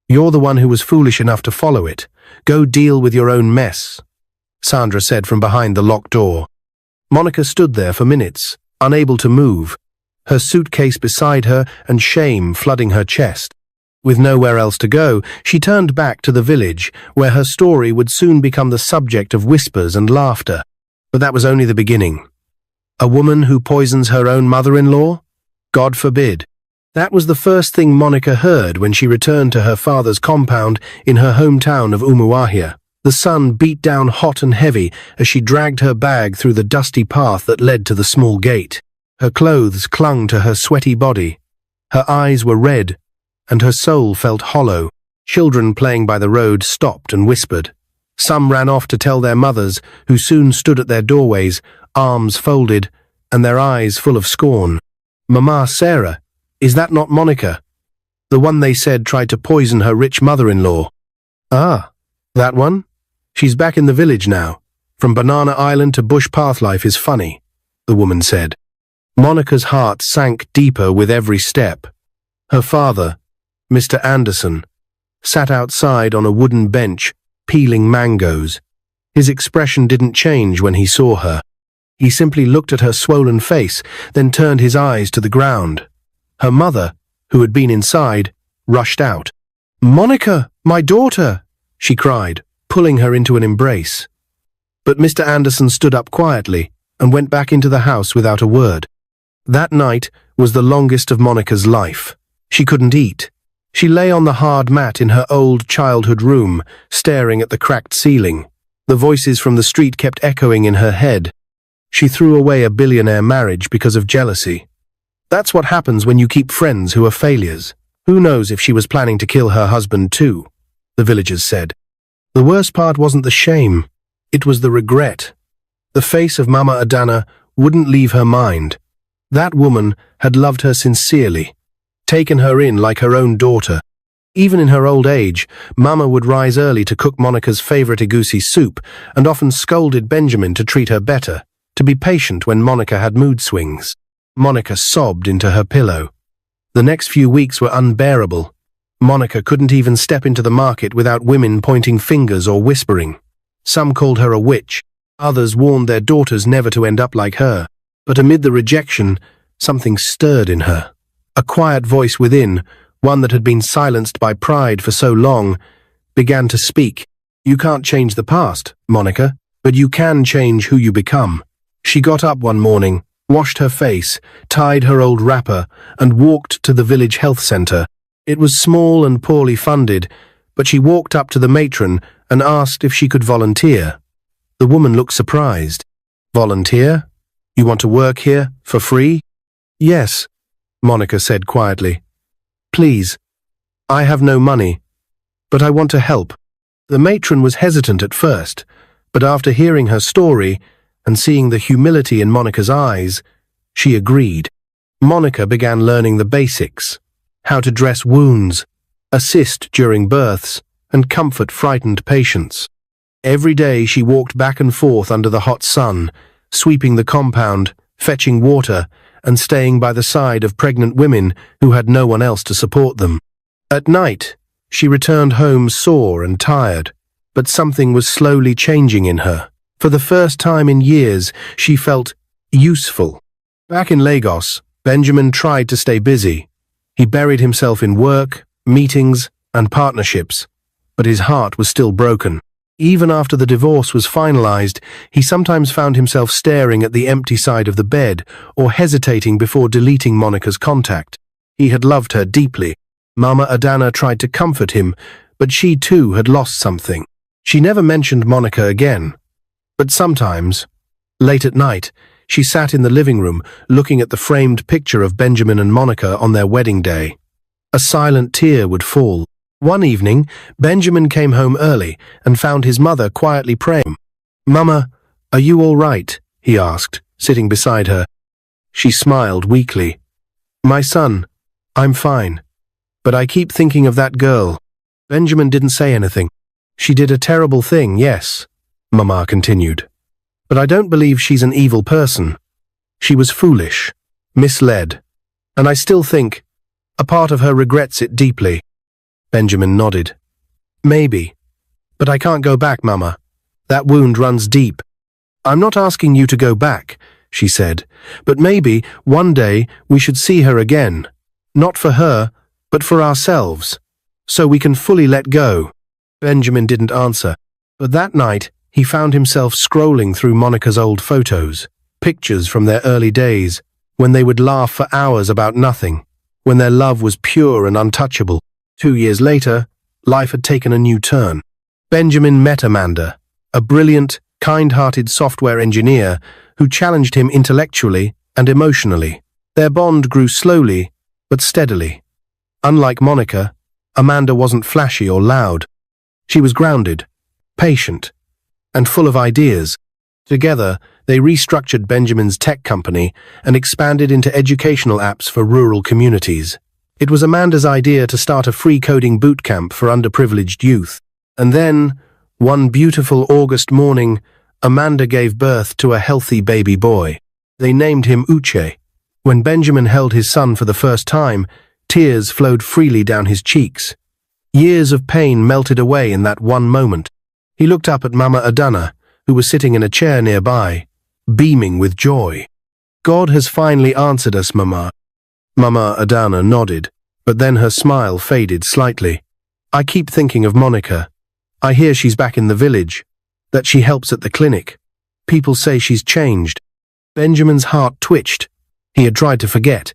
Speaker 1: You're the one who was foolish enough to follow it. Go deal with your own mess," Sandra said from behind the locked door. Monica stood there for minutes, unable to move, her suitcase beside her and shame flooding her chest. With nowhere else to go, she turned back to the village, where her story would soon become the subject of whispers and laughter. But that was only the beginning. A woman who poisons her own mother-in-law? God forbid. That was the first thing Monica heard when she returned to her father's compound in her hometown of Umuahia. The sun beat down hot and heavy as she dragged her bag through the dusty path that led to the small gate. Her clothes clung to her sweaty body. Her eyes were red, and her soul felt hollow. Children playing by the road stopped and whispered. Some ran off to tell their mothers, who soon stood at their doorways, arms folded, and their eyes full of scorn. "Mama Sarah, is that not Monica? The one they said tried to poison her rich mother-in-law." "Ah, that one? She's back in the village now. From Banana Island to bush path life is funny," the woman said. Monica's heart sank deeper with every step. Her father, Mr. Anderson, sat outside on a wooden bench, peeling mangoes. His expression didn't change when he saw her. He simply looked at her swollen face, then turned his eyes to the ground. Her mother, who had been inside, rushed out. "Monica, my daughter!" she cried, pulling her into an embrace. But Mr. Anderson stood up quietly and went back into the house without a word. That night was the longest of Monica's life. She couldn't eat. She lay on the hard mat in her old childhood room, staring at the cracked ceiling. The voices from the street kept echoing in her head. She threw away a billionaire marriage because of jealousy. That's what happens when you keep friends who are failures. Who knows if she was planning to kill her husband too, the villagers said. The worst part wasn't the shame. It was the regret. The face of Mama Adana wouldn't leave her mind. That woman had loved her sincerely, taken her in like her own daughter. Even in her old age, Mama would rise early to cook Monica's favorite egusi soup and often scolded Benjamin to treat her better, to be patient when Monica had mood swings. Monica sobbed into her pillow. The next few weeks were unbearable. Monica couldn't even step into the market without women pointing fingers or whispering. Some called her a witch. Others warned their daughters never to end up like her. But amid the rejection, something stirred in her. A quiet voice within, one that had been silenced by pride for so long, began to speak. "You can't change the past, Monica, but you can change who you become." She got up one morning, washed her face, tied her old wrapper, and walked to the village health center. It was small and poorly funded, but she walked up to the matron and asked if she could volunteer. The woman looked surprised. "Volunteer? You want to work here, for free?" "Yes," Monica said quietly. "Please, I have no money, but I want to help." The matron was hesitant at first, but after hearing her story and seeing the humility in Monica's eyes, she agreed. Monica began learning the basics: how to dress wounds, assist during births, and comfort frightened patients. Every day she walked back and forth under the hot sun, sweeping the compound, fetching water, and staying by the side of pregnant women who had no one else to support them. At night, she returned home sore and tired, but something was slowly changing in her. For the first time in years, she felt useful. Back in Lagos, Benjamin tried to stay busy. He buried himself in work, meetings, and partnerships, but his heart was still broken. Even after the divorce was finalized, he sometimes found himself staring at the empty side of the bed or hesitating before deleting Monica's contact. He had loved her deeply. Mama Adana tried to comfort him, but she too had lost something. She never mentioned Monica again. But sometimes, late at night, she sat in the living room looking at the framed picture of Benjamin and Monica on their wedding day. A silent tear would fall. One evening, Benjamin came home early and found his mother quietly praying. "Mama, are you all right?" he asked, sitting beside her. She smiled weakly. "My son, I'm fine, but I keep thinking of that girl." Benjamin didn't say anything. "She did a terrible thing, yes," Mama continued. "But I don't believe she's an evil person. She was foolish, misled, and I still think a part of her regrets it deeply." Benjamin nodded. "Maybe, but I can't go back, Mama. That wound runs deep." "I'm not asking you to go back," she said, "but maybe one day we should see her again. Not for her, but for ourselves." so we can fully let go." Benjamin didn't answer, but that night he found himself scrolling through Monica's old photos, pictures from their early days, when they would laugh for hours about nothing, when their love was pure and untouchable. 2 years later, life had taken a new turn. Benjamin met Amanda, a brilliant, kind-hearted software engineer who challenged him intellectually and emotionally. Their bond grew slowly, but steadily. Unlike Monica, Amanda wasn't flashy or loud. She was grounded, patient, and full of ideas. Together, they restructured Benjamin's tech company and expanded into educational apps for rural communities. It was Amanda's idea to start a free coding boot camp for underprivileged youth. And then, one beautiful August morning, Amanda gave birth to a healthy baby boy. They named him Uche. When Benjamin held his son for the first time, tears flowed freely down his cheeks. Years of pain melted away in that one moment. He looked up at Mama Adana, who was sitting in a chair nearby, beaming with joy. "God has finally answered us, Mama." Mama Adana nodded, but then her smile faded slightly. "I keep thinking of Monica. I hear she's back in the village, that she helps at the clinic. People say she's changed." Benjamin's heart twitched. He had tried to forget.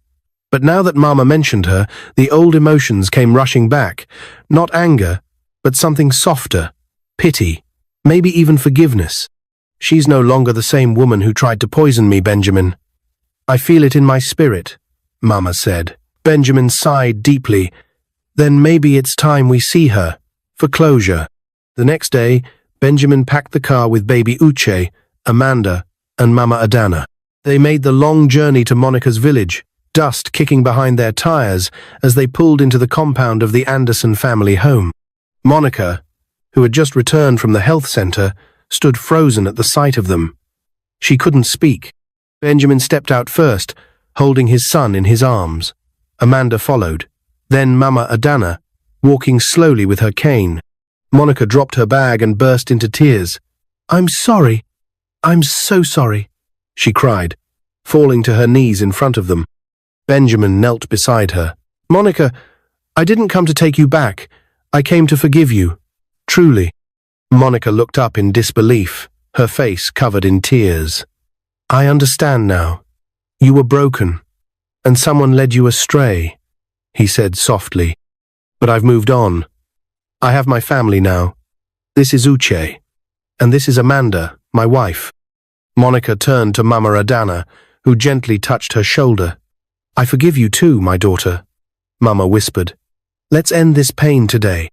Speaker 1: But now that Mama mentioned her, the old emotions came rushing back. Not anger, but something softer. Pity. Maybe even forgiveness. "She's no longer the same woman who tried to poison me, Benjamin. I feel it in my spirit," Mama said. Benjamin sighed deeply. "Then maybe it's time we see her, for closure." The next day, Benjamin packed the car with baby Uche, Amanda, and Mama Adana. They made the long journey to Monica's village, dust kicking behind their tires as they pulled into the compound of the Anderson family home. Monica, who had just returned from the health center, stood frozen at the sight of them. She couldn't speak. Benjamin stepped out first, holding his son in his arms. Amanda followed, then Mama Adana, walking slowly with her cane. Monica dropped her bag and burst into tears. "I'm sorry. I'm so sorry," she cried, falling to her knees in front of them. Benjamin knelt beside her. "Monica, I didn't come to take you back. I came to forgive you. Truly." Monica looked up in disbelief, her face covered in tears. "I understand now. You were broken, and someone led you astray," he said softly. "But I've moved on. I have my family now. This is Uche, and this is Amanda, my wife." Monica turned to Mama Adana, who gently touched her shoulder. "I forgive you too, my daughter," Mama whispered. "Let's end this pain today."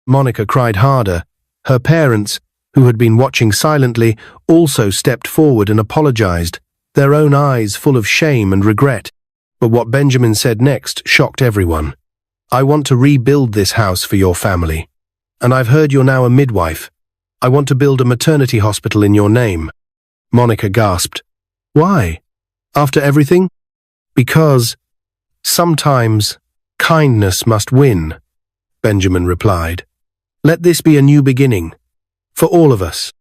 Speaker 1: Monica cried harder. Her parents, who had been watching silently, also stepped forward and apologized, their own eyes full of shame and regret. But what Benjamin said next shocked everyone. "I want to rebuild this house for your family. And I've heard you're now a midwife. I want to build a maternity hospital in your name." Monica gasped. "Why? After everything?" "Because sometimes kindness must win," Benjamin replied. "Let this be a new beginning. For all of us."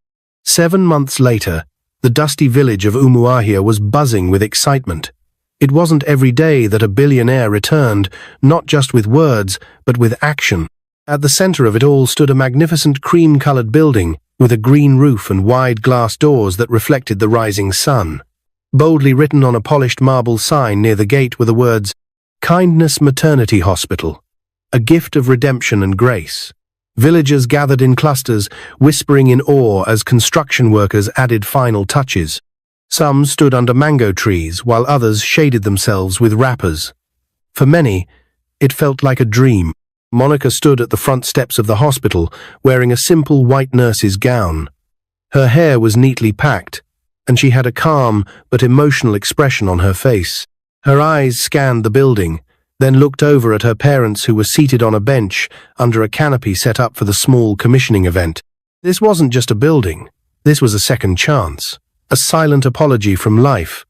Speaker 1: 7 months later, the dusty village of Umuahia was buzzing with excitement. It wasn't every day that a billionaire returned, not just with words, but with action. At the center of it all stood a magnificent cream-colored building with a green roof and wide glass doors that reflected the rising sun. Boldly written on a polished marble sign near the gate were the words, "Kindness Maternity Hospital, a gift of redemption and grace." Villagers gathered in clusters, whispering in awe as construction workers added final touches. Some stood under mango trees, while others shaded themselves with wrappers. For many, it felt like a dream. Monica stood at the front steps of the hospital, wearing a simple white nurse's gown. Her hair was neatly packed, and she had a calm but emotional expression on her face. Her eyes scanned the building, then looked over at her parents who were seated on a bench under a canopy set up for the small commissioning event. This wasn't just a building. This was a second chance, a silent apology from life,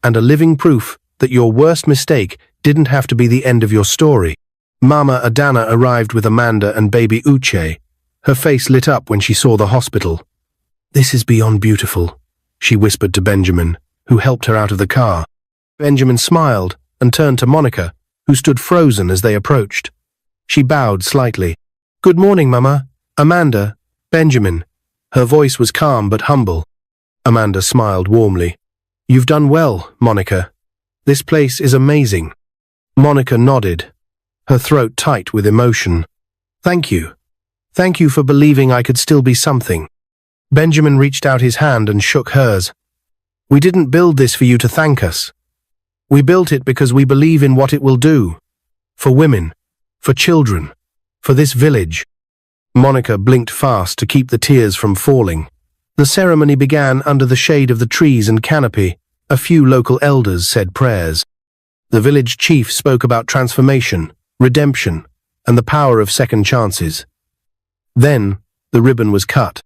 Speaker 1: and a living proof that your worst mistake didn't have to be the end of your story. Mama Adana arrived with Amanda and baby Uche. Her face lit up when she saw the hospital. "This is beyond beautiful," she whispered to Benjamin, who helped her out of the car. Benjamin smiled and turned to Monica, who stood frozen as they approached. She bowed slightly. "Good morning, Mama. Amanda, Benjamin." Her voice was calm but humble. Amanda smiled warmly. "You've done well, Monica. This place is amazing." Monica nodded, her throat tight with emotion. "Thank you. Thank you for believing I could still be something." Benjamin reached out his hand and shook hers. "We didn't build this for you to thank us. We built it because we believe in what it will do. For women, for children, for this village." Monica blinked fast to keep the tears from falling. The ceremony began under the shade of the trees and canopy. A few local elders said prayers. The village chief spoke about transformation, redemption, and the power of second chances. Then, the ribbon was cut.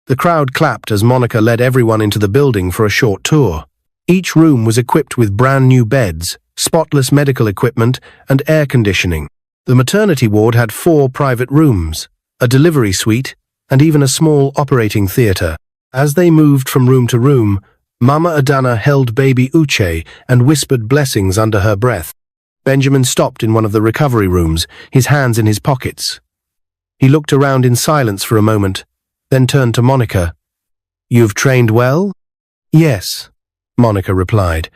Speaker 1: The crowd clapped as Monica led everyone into the building for a short tour. Each room was equipped with brand new beds, spotless medical equipment, and air conditioning. The maternity ward had 4 private rooms, a delivery suite, and even a small operating theater. As they moved from room to room, Mama Adana held baby Uche and whispered blessings under her breath. Benjamin stopped in one of the recovery rooms, his hands in his pockets. He looked around in silence for a moment, then turned to Monica. "You've trained well?" "Yes," Monica replied.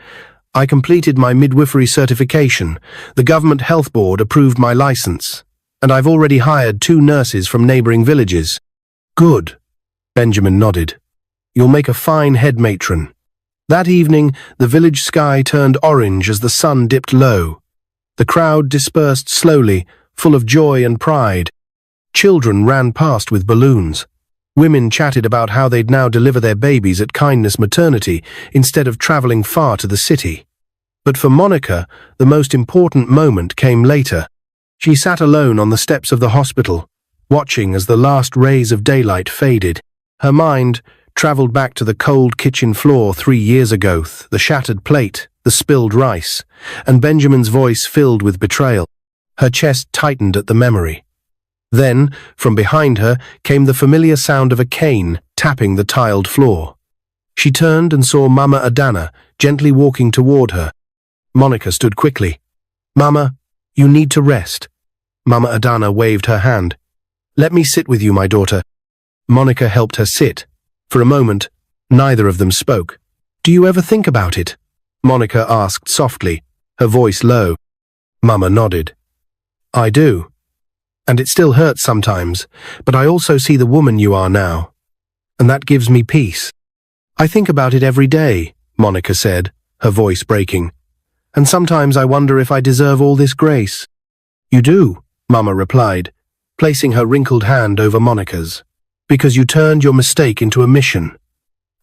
Speaker 1: "I completed my midwifery certification. The government health board approved my license, and I've already hired 2 nurses from neighboring villages." "Good," Benjamin nodded. "You'll make a fine head matron." That evening, the village sky turned orange as the sun dipped low. The crowd dispersed slowly, full of joy and pride. Children ran past with balloons. Women chatted about how they'd now deliver their babies at Kindness Maternity instead of traveling far to the city. But for Monica, the most important moment came later. She sat alone on the steps of the hospital, watching as the last rays of daylight faded. Her mind traveled back to the cold kitchen floor 3 years ago, the shattered plate, the spilled rice, and Benjamin's voice filled with betrayal. Her chest tightened at the memory. Then, from behind her, came the familiar sound of a cane tapping the tiled floor. She turned and saw Mama Adana gently walking toward her. Monica stood quickly. "Mama, you need to rest." Mama Adana waved her hand. "Let me sit with you, my daughter." Monica helped her sit. For a moment, neither of them spoke. "Do you ever think about it?" Monica asked softly, her voice low. Mama nodded. "I do. And it still hurts sometimes, but I also see the woman you are now. And that gives me peace." "I think about it every day," Monica said, her voice breaking. "And sometimes I wonder if I deserve all this grace." "You do," Mama replied, placing her wrinkled hand over Monica's. "Because you turned your mistake into a mission.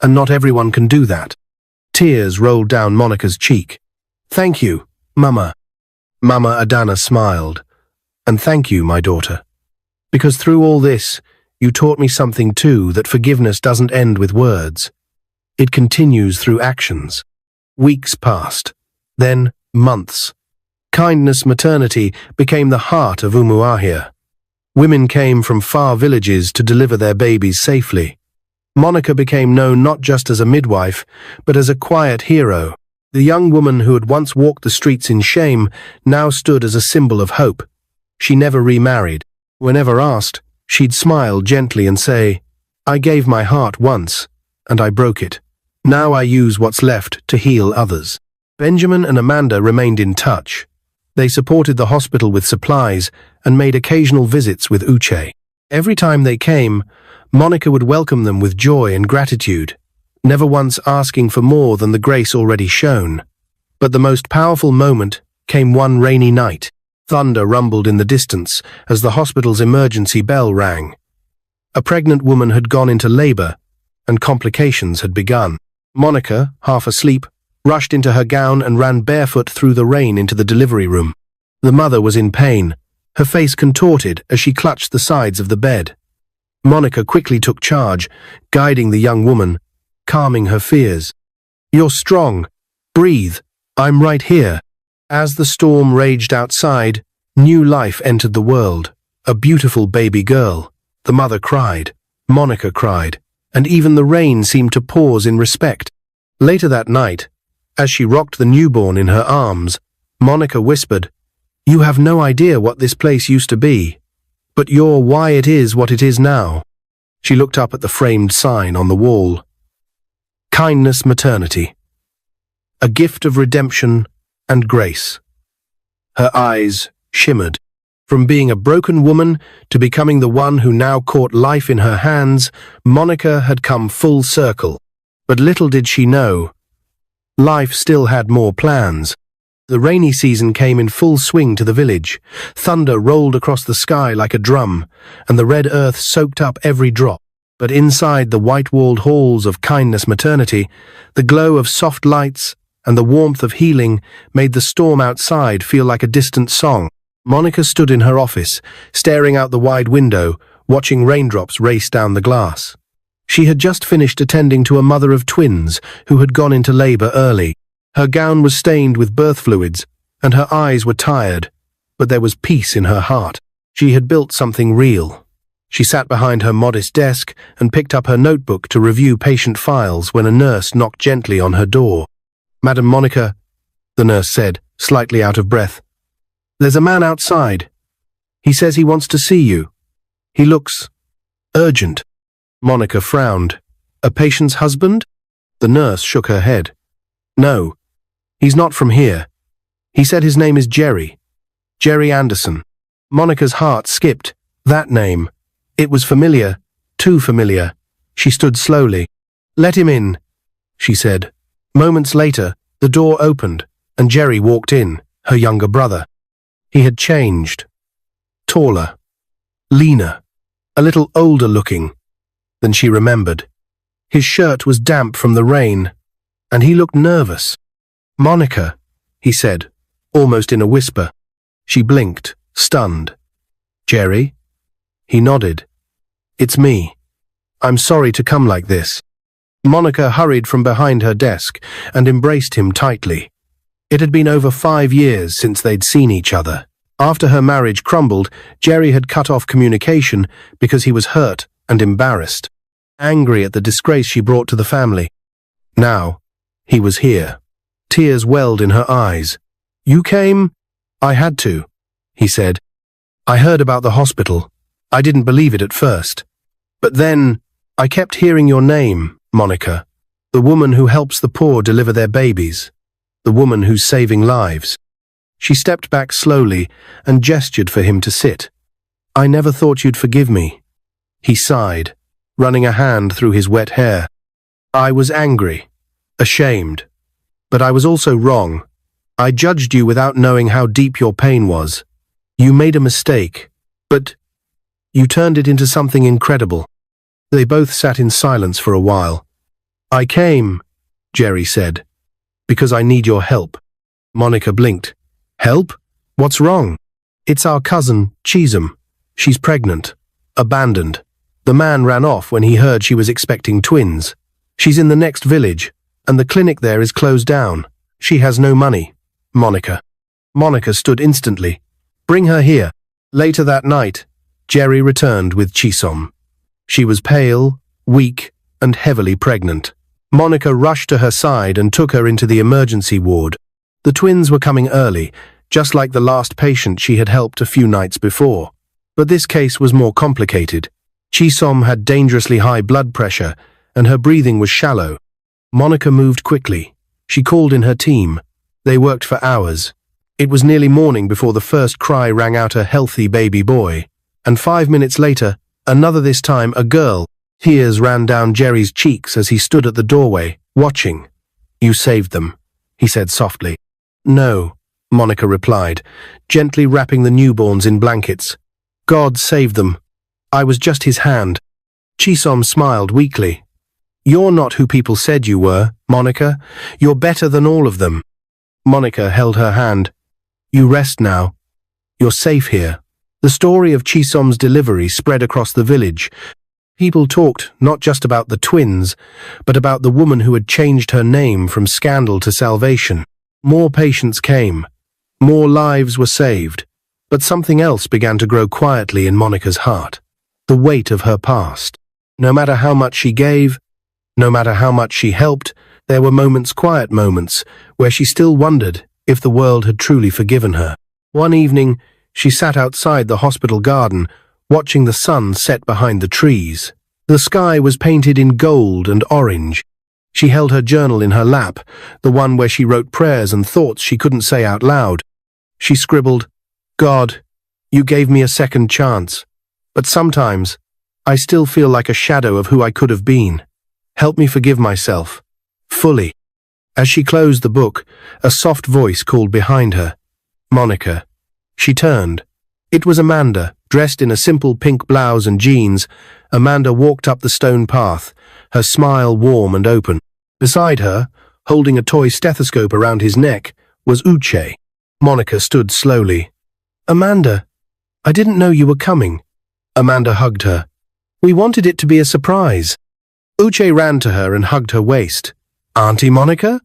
Speaker 1: And not everyone can do that." Tears rolled down Monica's cheek. "Thank you, Mama." Mama Adana smiled. "And thank you, my daughter. Because through all this, you taught me something too, that forgiveness doesn't end with words. It continues through actions." Weeks passed, then months. Kindness Maternity became the heart of Umuahia. Women came from far villages to deliver their babies safely. Monica became known not just as a midwife, but as a quiet hero. The young woman who had once walked the streets in shame now stood as a symbol of hope. She never remarried. Whenever asked, she'd smile gently and say, "I gave my heart once, and I broke it. Now I use what's left to heal others." Benjamin and Amanda remained in touch. They supported the hospital with supplies and made occasional visits with Uche. Every time they came, Monica would welcome them with joy and gratitude, never once asking for more than the grace already shown. But the most powerful moment came one rainy night. Thunder rumbled in the distance as the hospital's emergency bell rang. A pregnant woman had gone into labor, and complications had begun. Monica, half asleep, rushed into her gown and ran barefoot through the rain into the delivery room. The mother was in pain, her face contorted as she clutched the sides of the bed. Monica quickly took charge, guiding the young woman, calming her fears. "You're strong. Breathe. I'm right here." As the storm raged outside, new life entered the world. A beautiful baby girl. The mother cried, Monica cried, and even the rain seemed to pause in respect. Later that night, as she rocked the newborn in her arms, Monica whispered, You have no idea what this place used to be, but you're why it is what it is now. She looked up at the framed sign on the wall. Kindness Maternity. A gift of redemption and grace. Her eyes shimmered. From being a broken woman to becoming the one who now caught life in her hands, Monica had come full circle. But little did she know, life still had more plans. The rainy season came in full swing to the village. Thunder rolled across the sky like a drum, and the red earth soaked up every drop. But inside the white-walled halls of Kindness Maternity, the glow of soft lights and the warmth of healing made the storm outside feel like a distant song. Monica stood in her office, staring out the wide window, watching raindrops race down the glass. She had just finished attending to a mother of twins who had gone into labor early. Her gown was stained with birth fluids, and her eyes were tired, but there was peace in her heart. She had built something real. She sat behind her modest desk and picked up her notebook to review patient files when a nurse knocked gently on her door. "Madam Monica," the nurse said, slightly out of breath. "There's a man outside. He says he wants to see you. He looks urgent." Monica frowned. "A patient's husband?" The nurse shook her head. "No, he's not from here. He said his name is Jerry. Jerry Anderson." Monica's heart skipped. That name. It was familiar, too familiar. She stood slowly. "Let him in," she said. Moments later, the door opened, and Jerry walked in, her younger brother. He had changed. Taller, leaner, a little older looking than she remembered. His shirt was damp from the rain, and he looked nervous. "Monica," he said, almost in a whisper. She blinked, stunned. "Jerry?" He nodded. "It's me. I'm sorry to come like this." Monica hurried from behind her desk and embraced him tightly. It had been over 5 years since they'd seen each other. After her marriage crumbled, Jerry had cut off communication because he was hurt and embarrassed, angry at the disgrace she brought to the family. Now, he was here. Tears welled in her eyes. "You came?" "I had to," he said. "I heard about the hospital. I didn't believe it at first. But then, I kept hearing your name, Monica. The woman who helps the poor deliver their babies. The woman who's saving lives." She stepped back slowly and gestured for him to sit. "I never thought you'd forgive me." He sighed, running a hand through his wet hair. "I was angry, ashamed, but I was also wrong. I judged you without knowing how deep your pain was. You made a mistake, but you turned it into something incredible." They both sat in silence for a while. "I came," Jerry said, "because I need your help." Monica blinked. "Help? What's wrong?" "It's our cousin, Chisholm. She's pregnant. Abandoned. The man ran off when he heard she was expecting twins. She's in the next village, and the clinic there is closed down. She has no money." Monica stood instantly. "Bring her here." Later that night, Jerry returned with Chisholm. She was pale, weak, and heavily pregnant. Monica rushed to her side and took her into the emergency ward. The twins were coming early, just like the last patient she had helped a few nights before. But this case was more complicated. Chisholm had dangerously high blood pressure, and her breathing was shallow. Monica moved quickly. She called in her team. They worked for hours. It was nearly morning before the first cry rang out a healthy baby boy. And 5 minutes later, another, this time a girl. Tears ran down Jerry's cheeks as he stood at the doorway, watching. "You saved them," he said softly. "No," Monica replied, gently wrapping the newborns in blankets. "God saved them. I was just his hand." Chisholm smiled weakly. "You're not who people said you were, Monica. You're better than all of them." Monica held her hand. "You rest now. You're safe here." The story of Chisholm's delivery spread across the village. People talked not just about the twins, but about the woman who had changed her name from scandal to salvation. More patients came. More lives were saved. But something else began to grow quietly in Monica's heart. The weight of her past. No matter how much she gave, no matter how much she helped, there were moments, quiet moments, where she still wondered if the world had truly forgiven her. One evening, she sat outside the hospital garden, watching the sun set behind the trees. The sky was painted in gold and orange. She held her journal in her lap, the one where she wrote prayers and thoughts she couldn't say out loud. She scribbled, "God, you gave me a second chance, but sometimes I still feel like a shadow of who I could have been. Help me forgive myself, fully." As she closed the book, a soft voice called behind her, "Monica." She turned. It was Amanda, dressed in a simple pink blouse and jeans. Amanda walked up the stone path, her smile warm and open. Beside her, holding a toy stethoscope around his neck, was Uche. Monica stood slowly. "Amanda, I didn't know you were coming." Amanda hugged her. "We wanted it to be a surprise." Uche ran to her and hugged her waist. "Auntie Monica?"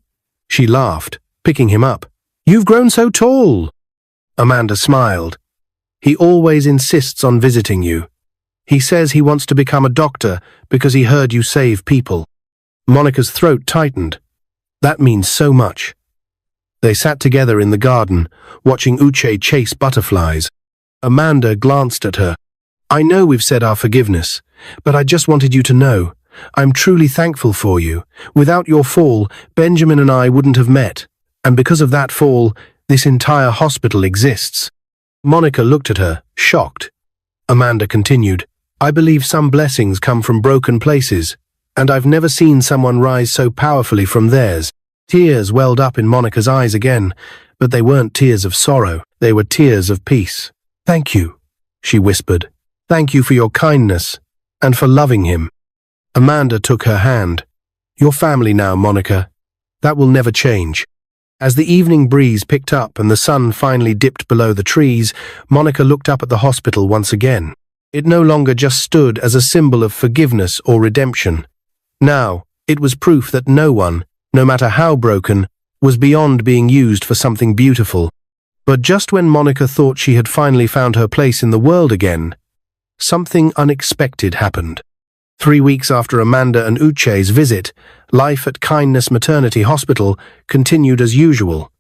Speaker 1: She laughed, picking him up. "You've grown so tall." Amanda smiled. "He always insists on visiting you. He says he wants to become a doctor because he heard you save people." Monica's throat tightened. That means so much. They sat together in the garden, watching Uche chase butterflies. Amanda glanced at her. "I know we've said our forgiveness, but I just wanted you to know. I'm truly thankful for you. Without your fall, Benjamin and I wouldn't have met. And because of that fall, this entire hospital exists." Monica looked at her, shocked. Amanda continued, "I believe some blessings come from broken places, and I've never seen someone rise so powerfully from theirs." Tears welled up in Monica's eyes again, but they weren't tears of sorrow. They were tears of peace. "Thank you," she whispered. "Thank you for your kindness, and for loving him." Amanda took her hand. "You're family now, Monica. That will never change." As the evening breeze picked up and the sun finally dipped below the trees, Monica looked up at the hospital once again. It no longer just stood as a symbol of forgiveness or redemption. Now, it was proof that no one, no matter how broken, was beyond being used for something beautiful. But just when Monica thought she had finally found her place in the world again, something unexpected happened. 3 weeks after Amanda and Uche's visit, life at Kindness Maternity Hospital continued as usual.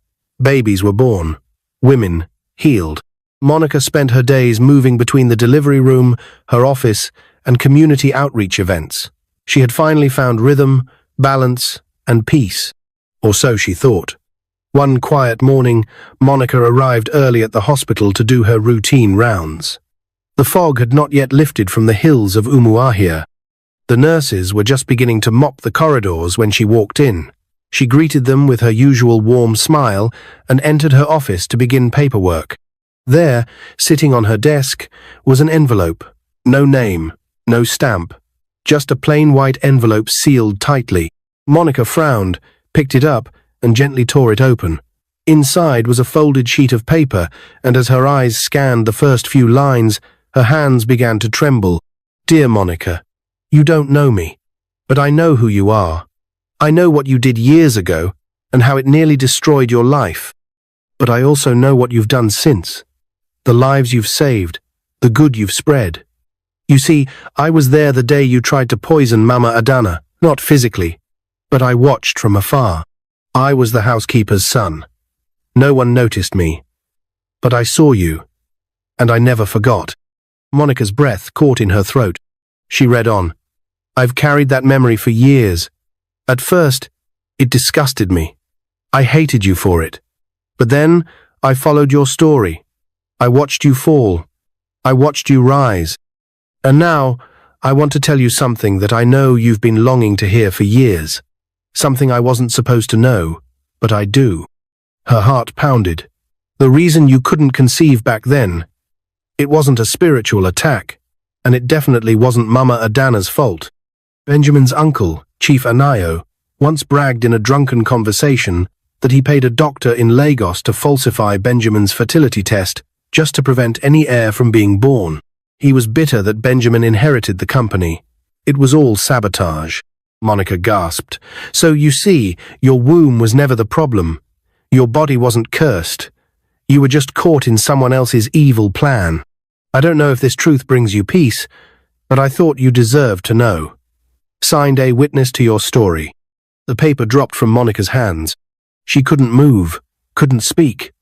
Speaker 1: Babies were born. Women healed. Monica spent her days moving between the delivery room, her office, and community outreach events. She had finally found rhythm, balance, and peace. Or so she thought. One quiet morning, Monica arrived early at the hospital to do her routine rounds. The fog had not yet lifted from the hills of Umuahia. The nurses were just beginning to mop the corridors when she walked in. She greeted them with her usual warm smile and entered her office to begin paperwork. There, sitting on her desk, was an envelope. No name, no stamp, just a plain white envelope sealed tightly. Monica frowned, picked it up, and gently tore it open. Inside was a folded sheet of paper, and as her eyes scanned the first few lines, her hands began to tremble. "Dear Monica, you don't know me, but I know who you are. I know what you did years ago and how it nearly destroyed your life. But I also know what you've done since. The lives you've saved, the good you've spread. You see, I was there the day you tried to poison Mama Adana, not physically, but I watched from afar. I was the housekeeper's son. No one noticed me, but I saw you, and I never forgot." Monica's breath caught in her throat. She read on. "I've carried that memory for years. At first, it disgusted me. I hated you for it. But then, I followed your story. I watched you fall. I watched you rise. And now, I want to tell you something that I know you've been longing to hear for years. Something I wasn't supposed to know, but I do." Her heart pounded. "The reason you couldn't conceive back then, it wasn't a spiritual attack. And it definitely wasn't Mama Adana's fault. Benjamin's uncle, Chief Anayo, once bragged in a drunken conversation that he paid a doctor in Lagos to falsify Benjamin's fertility test just to prevent any heir from being born. He was bitter that Benjamin inherited the company. It was all sabotage." Monica gasped. "So you see, your womb was never the problem. Your body wasn't cursed. You were just caught in someone else's evil plan. I don't know if this truth brings you peace, but I thought you deserved to know. Signed, a witness to your story." The paper dropped from Monica's hands. She couldn't move, couldn't speak.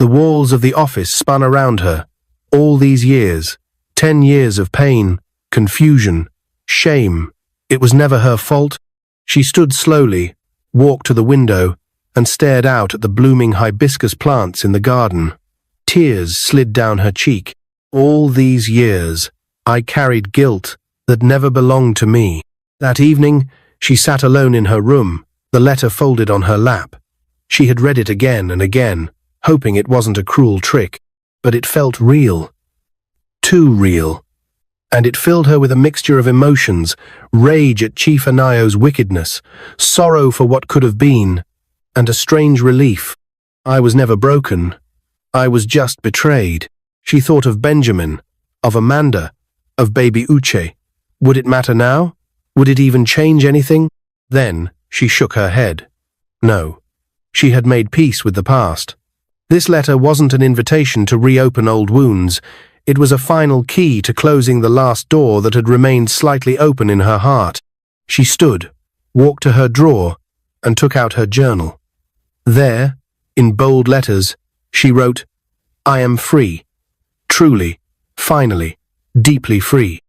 Speaker 1: The walls of the office spun around her. All these years, 10 years of pain, confusion, shame. It was never her fault. She stood slowly, walked to the window, and stared out at the blooming hibiscus plants in the garden. Tears slid down her cheek. All these years, I carried guilt that never belonged to me. That evening, she sat alone in her room, the letter folded on her lap. She had read it again and again, hoping it wasn't a cruel trick, but it felt real. Too real. And it filled her with a mixture of emotions, rage at Chief Anayo's wickedness, sorrow for what could have been, and a strange relief. I was never broken. I was just betrayed. She thought of Benjamin, of Amanda, of baby Uche. Would it matter now? Would it even change anything? Then she shook her head. No. She had made peace with the past. This letter wasn't an invitation to reopen old wounds. It was a final key to closing the last door that had remained slightly open in her heart. She stood, walked to her drawer, and took out her journal. There, in bold letters, she wrote, "I am free. Truly, finally, deeply free."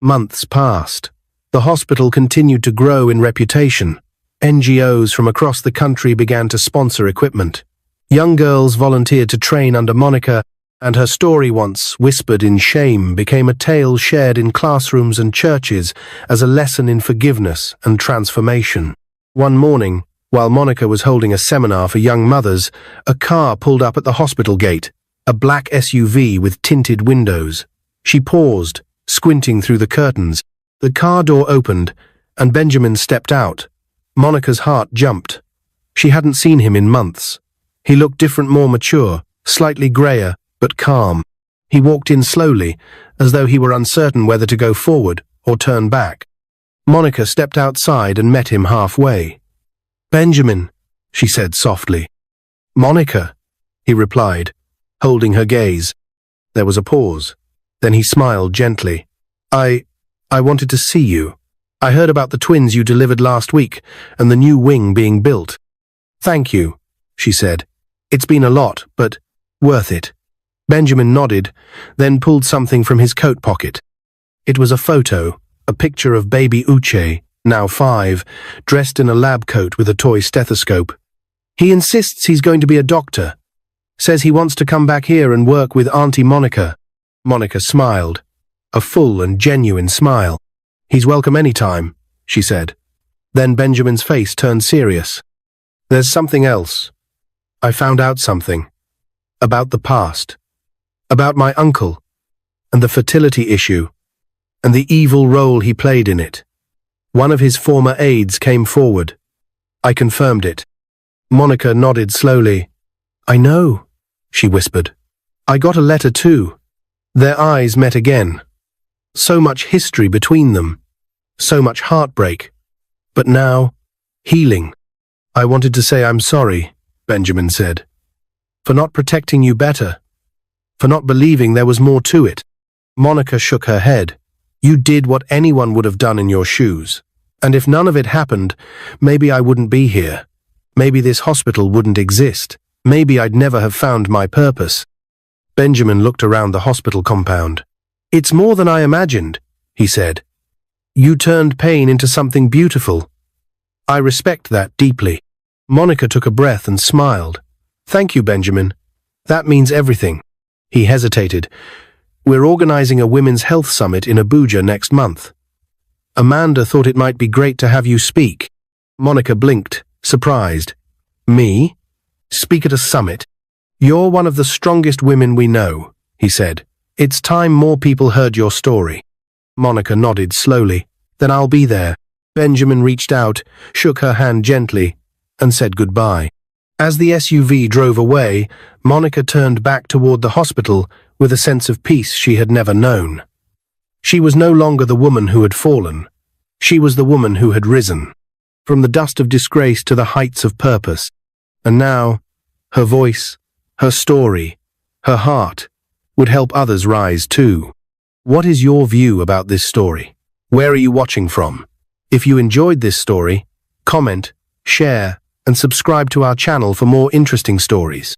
Speaker 1: Months passed. The hospital continued to grow in reputation. NGOs from across the country began to sponsor equipment. Young girls volunteered to train under Monica, and her story, once whispered in shame, became a tale shared in classrooms and churches as a lesson in forgiveness and transformation. One morning, while Monica was holding a seminar for young mothers, a car pulled up at the hospital gate, a black SUV with tinted windows. She paused, squinting through the curtains. The car door opened, and Benjamin stepped out. Monica's heart jumped. She hadn't seen him in months. He looked different, more mature, slightly grayer, but calm. He walked in slowly, as though he were uncertain whether to go forward or turn back. Monica stepped outside and met him halfway. "Benjamin," she said softly. "Monica," he replied, holding her gaze. There was a pause. Then he smiled gently. I wanted to see you. I heard about the twins you delivered last week and the new wing being built." "Thank you," she said. "It's been a lot, but worth it." Benjamin nodded, then pulled something from his coat pocket. It was a photo, a picture of baby Uche, now 5, dressed in a lab coat with a toy stethoscope. "He insists he's going to be a doctor. Says he wants to come back here and work with Auntie Monica." Monica smiled, a full and genuine smile. "He's welcome any time," she said. Then Benjamin's face turned serious. "There's something else. I found out something. About the past. About my uncle, and the fertility issue, and the evil role he played in it. One of his former aides came forward. I confirmed it." Monica nodded slowly. "I know," she whispered. "I got a letter too." Their eyes met again. So much history between them. So much heartbreak. But now, healing. "I wanted to say I'm sorry," Benjamin said. "For not protecting you better. For not believing there was more to it." Monica shook her head. "You did what anyone would have done in your shoes. And if none of it happened, maybe I wouldn't be here. Maybe this hospital wouldn't exist. Maybe I'd never have found my purpose." Benjamin looked around the hospital compound. "It's more than I imagined," he said. "You turned pain into something beautiful. I respect that deeply." Monica took a breath and smiled. "Thank you, Benjamin. That means everything." He hesitated. "We're organizing a women's health summit in Abuja next month. Amanda thought it might be great to have you speak." Monica blinked, surprised. "Me? Speak at a summit? You're one of the strongest women we know," he said. "It's time more people heard your story." Monica nodded slowly. "Then I'll be there." Benjamin reached out, shook her hand gently, and said goodbye. As the SUV drove away, Monica turned back toward the hospital with a sense of peace she had never known. She was no longer the woman who had fallen. She was the woman who had risen, from the dust of disgrace to the heights of purpose. And now, her voice, her story, her heart, would help others rise too. What is your view about this story? Where are you watching from? If you enjoyed this story, comment, share, and subscribe to our channel for more interesting stories.